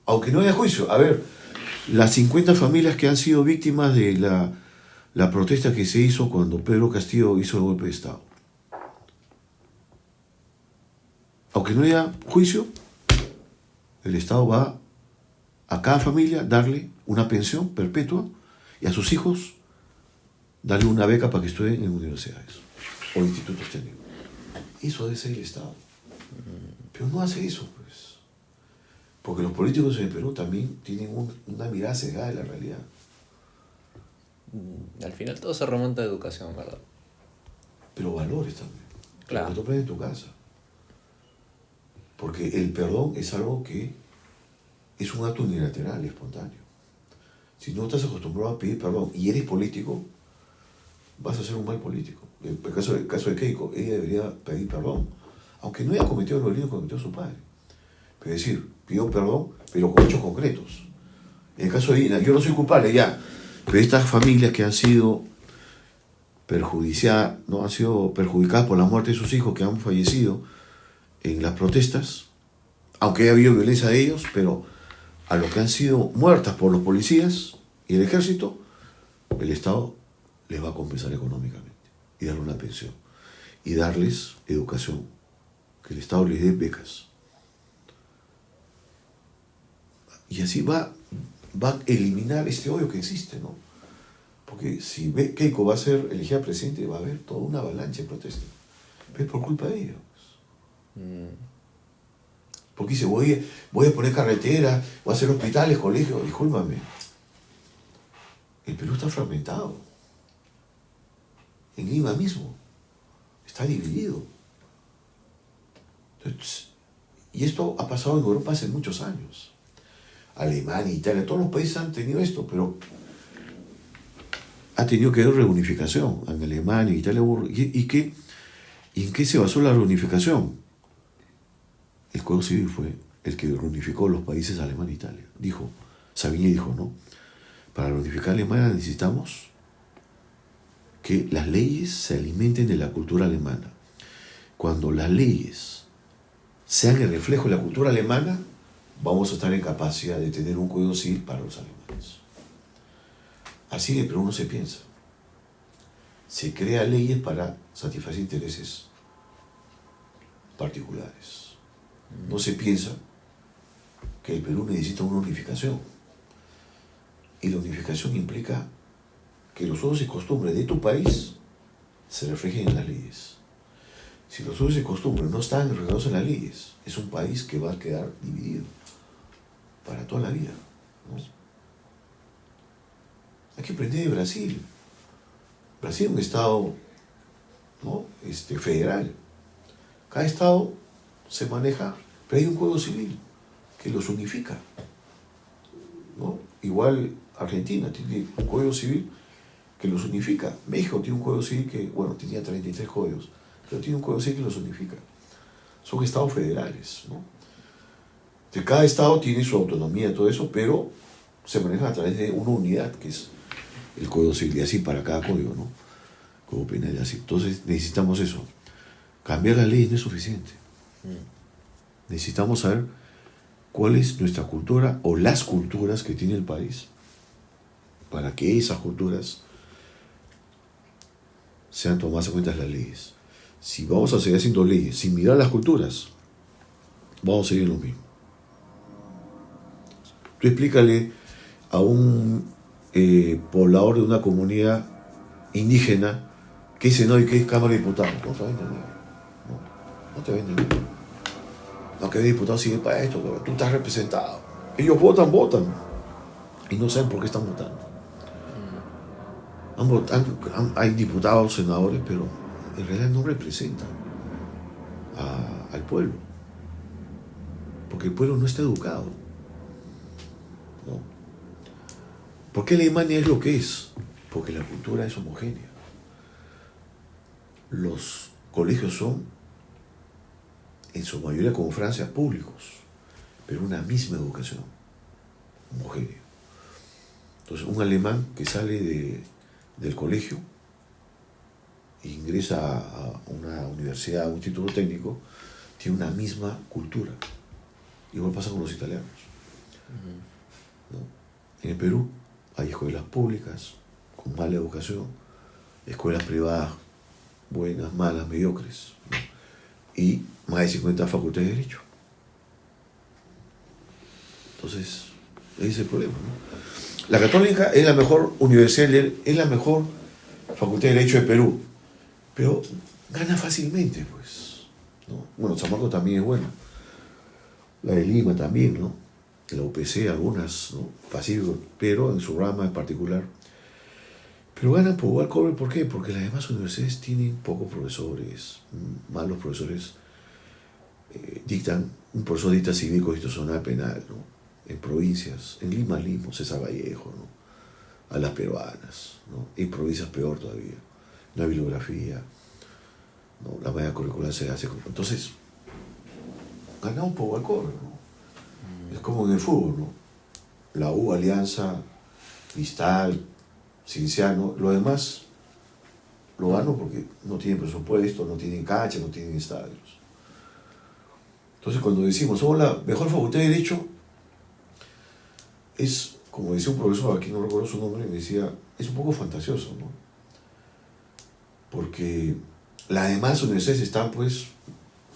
Aunque no haya juicio, a ver, las 50 familias que han sido víctimas de la protesta que se hizo cuando Pedro Castillo hizo el golpe de Estado. Aunque no haya juicio, el Estado va a cada familia darle una pensión perpetua y a sus hijos darle una beca para que estudien en universidades o institutos técnicos. Eso debe ser el Estado. Pero no hace eso, pues. Porque los políticos en el Perú también tienen una mirada cegada de la realidad. Al final todo se remonta a educación, ¿verdad? Pero valores también. Claro. Que tú aprendes en tu casa. Porque el perdón es algo que es un acto unilateral, espontáneo. Si no estás acostumbrado a pedir perdón y eres político, vas a ser un mal político. En el caso de Keiko, ella debería pedir perdón, aunque no haya cometido los delitos que cometió su padre. Es decir, pidió perdón, pero con hechos concretos. En el caso de Ina, yo no soy culpable ya, pero estas familias que han sido perjudicadas por la muerte de sus hijos que han fallecido en las protestas, aunque haya habido violencia de ellos, pero a los que han sido muertas por los policías y el ejército, el Estado les va a compensar económicamente y darle una pensión y darles educación, que el Estado les dé becas. Y así va a eliminar este odio que existe, ¿no? Porque si Keiko va a ser elegida presidente, va a haber toda una avalancha de protestas. Pero es por culpa de ellos. Porque dice, voy a poner carreteras, voy a hacer hospitales, colegios. Discúlpame. El Perú está fragmentado. En Lima mismo. Está dividido. Entonces, y esto ha pasado en Europa hace muchos años. Alemania, Italia, todos los países han tenido esto, pero ha tenido que haber reunificación. En Alemania, Italia, ¿y en qué se basó la reunificación? El Código Civil fue el que reunificó los países Alemania e Italia. Savigny dijo, ¿no? Para reunificar Alemania necesitamos que las leyes se alimenten de la cultura alemana. Cuando las leyes sean el reflejo de la cultura alemana, vamos a estar en capacidad de tener un Código Civil para los alemanes. Así de Perú no se piensa. Se crea leyes para satisfacer intereses particulares. No se piensa que el Perú necesita una unificación. Y la unificación implica que los usos y costumbres de tu país se reflejen en las leyes. Si los usos y costumbres no están enredados en las leyes, es un país que va a quedar dividido para toda la vida, ¿no? Hay que aprender de Brasil. Brasil es un estado, ¿no? Federal. Cada estado se maneja, pero hay un código civil que los unifica, ¿no? Igual Argentina tiene un código civil que los unifica. México tiene un código civil que, bueno, tenía 33 códigos, pero tiene un código civil que los unifica. Son estados federales, ¿no? De cada estado tiene su autonomía y todo eso, pero se maneja a través de una unidad, que es el código civil, y así para cada código, ¿no? Código penal y así. Entonces necesitamos eso. Cambiar la ley no es suficiente. Necesitamos saber cuál es nuestra cultura o las culturas que tiene el país, para que esas culturas sean tomadas en cuenta en las leyes. Si vamos a seguir haciendo leyes sin mirar las culturas, vamos a seguir lo mismo. Tú explícale a un poblador de una comunidad indígena qué es Senado y qué es Cámara de Diputados. No te va a entender. No te va a entender. No, que el diputado sigue para esto, tú estás representado. Ellos votan. Y no saben por qué están votando. Hay diputados, senadores, pero en realidad no representan al pueblo. Porque el pueblo no está educado, ¿no? ¿Por qué Alemania es lo que es? Porque la cultura es homogénea. Los colegios son, en su mayoría como Francia, públicos, pero una misma educación homogénea. Entonces, un alemán que sale del colegio e ingresa a una universidad, a un instituto técnico, tiene una misma cultura. Igual pasa con los italianos, ¿no? En el Perú hay escuelas públicas con mala educación, escuelas privadas buenas, malas, mediocres, ¿no? Y más de 50 facultades de Derecho. Entonces, ese es el problema, ¿no? La Católica es la mejor universidad, es la mejor facultad de Derecho de Perú, pero gana fácilmente, pues, ¿no? Bueno, San Marcos también es buena, la de Lima también, ¿no? La UPC, algunas, ¿no? Pacífico, pero en su rama en particular. Pero ganan por igual cobre, ¿por qué? Porque las demás universidades tienen pocos profesores, malos profesores. Un profesor dicta civil, constitucional, penal, ¿no? En provincias, en Lima, César Vallejo, ¿no? A las peruanas, ¿no? En provincias peor todavía, no hay bibliografía, ¿no? La malla curricular se hace. Entonces, ganamos por igual cobre, ¿no? Es como en el fútbol, ¿no? La U, Alianza, Cristal, Cienciano, lo demás lo gano porque no tienen presupuesto, no tienen cancha, no tienen estadios. Entonces, cuando decimos somos la mejor facultad de Derecho, es, como decía un profesor, aquí no recuerdo su nombre, me decía, es un poco fantasioso, ¿no? Porque las demás universidades están, pues,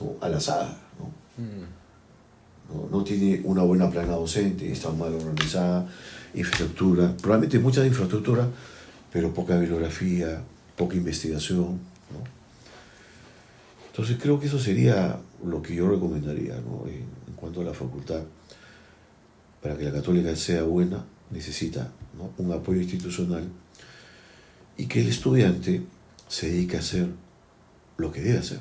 ¿no? Al azar, ¿no? No tiene una buena plana docente, está mal organizada, infraestructura, probablemente mucha infraestructura, pero poca bibliografía, poca investigación, ¿no? Entonces creo que eso sería lo que yo recomendaría, ¿no? En cuanto a la facultad. Para que la Católica sea buena, necesita, ¿no? Un apoyo institucional y que el estudiante se dedique a hacer lo que debe hacer.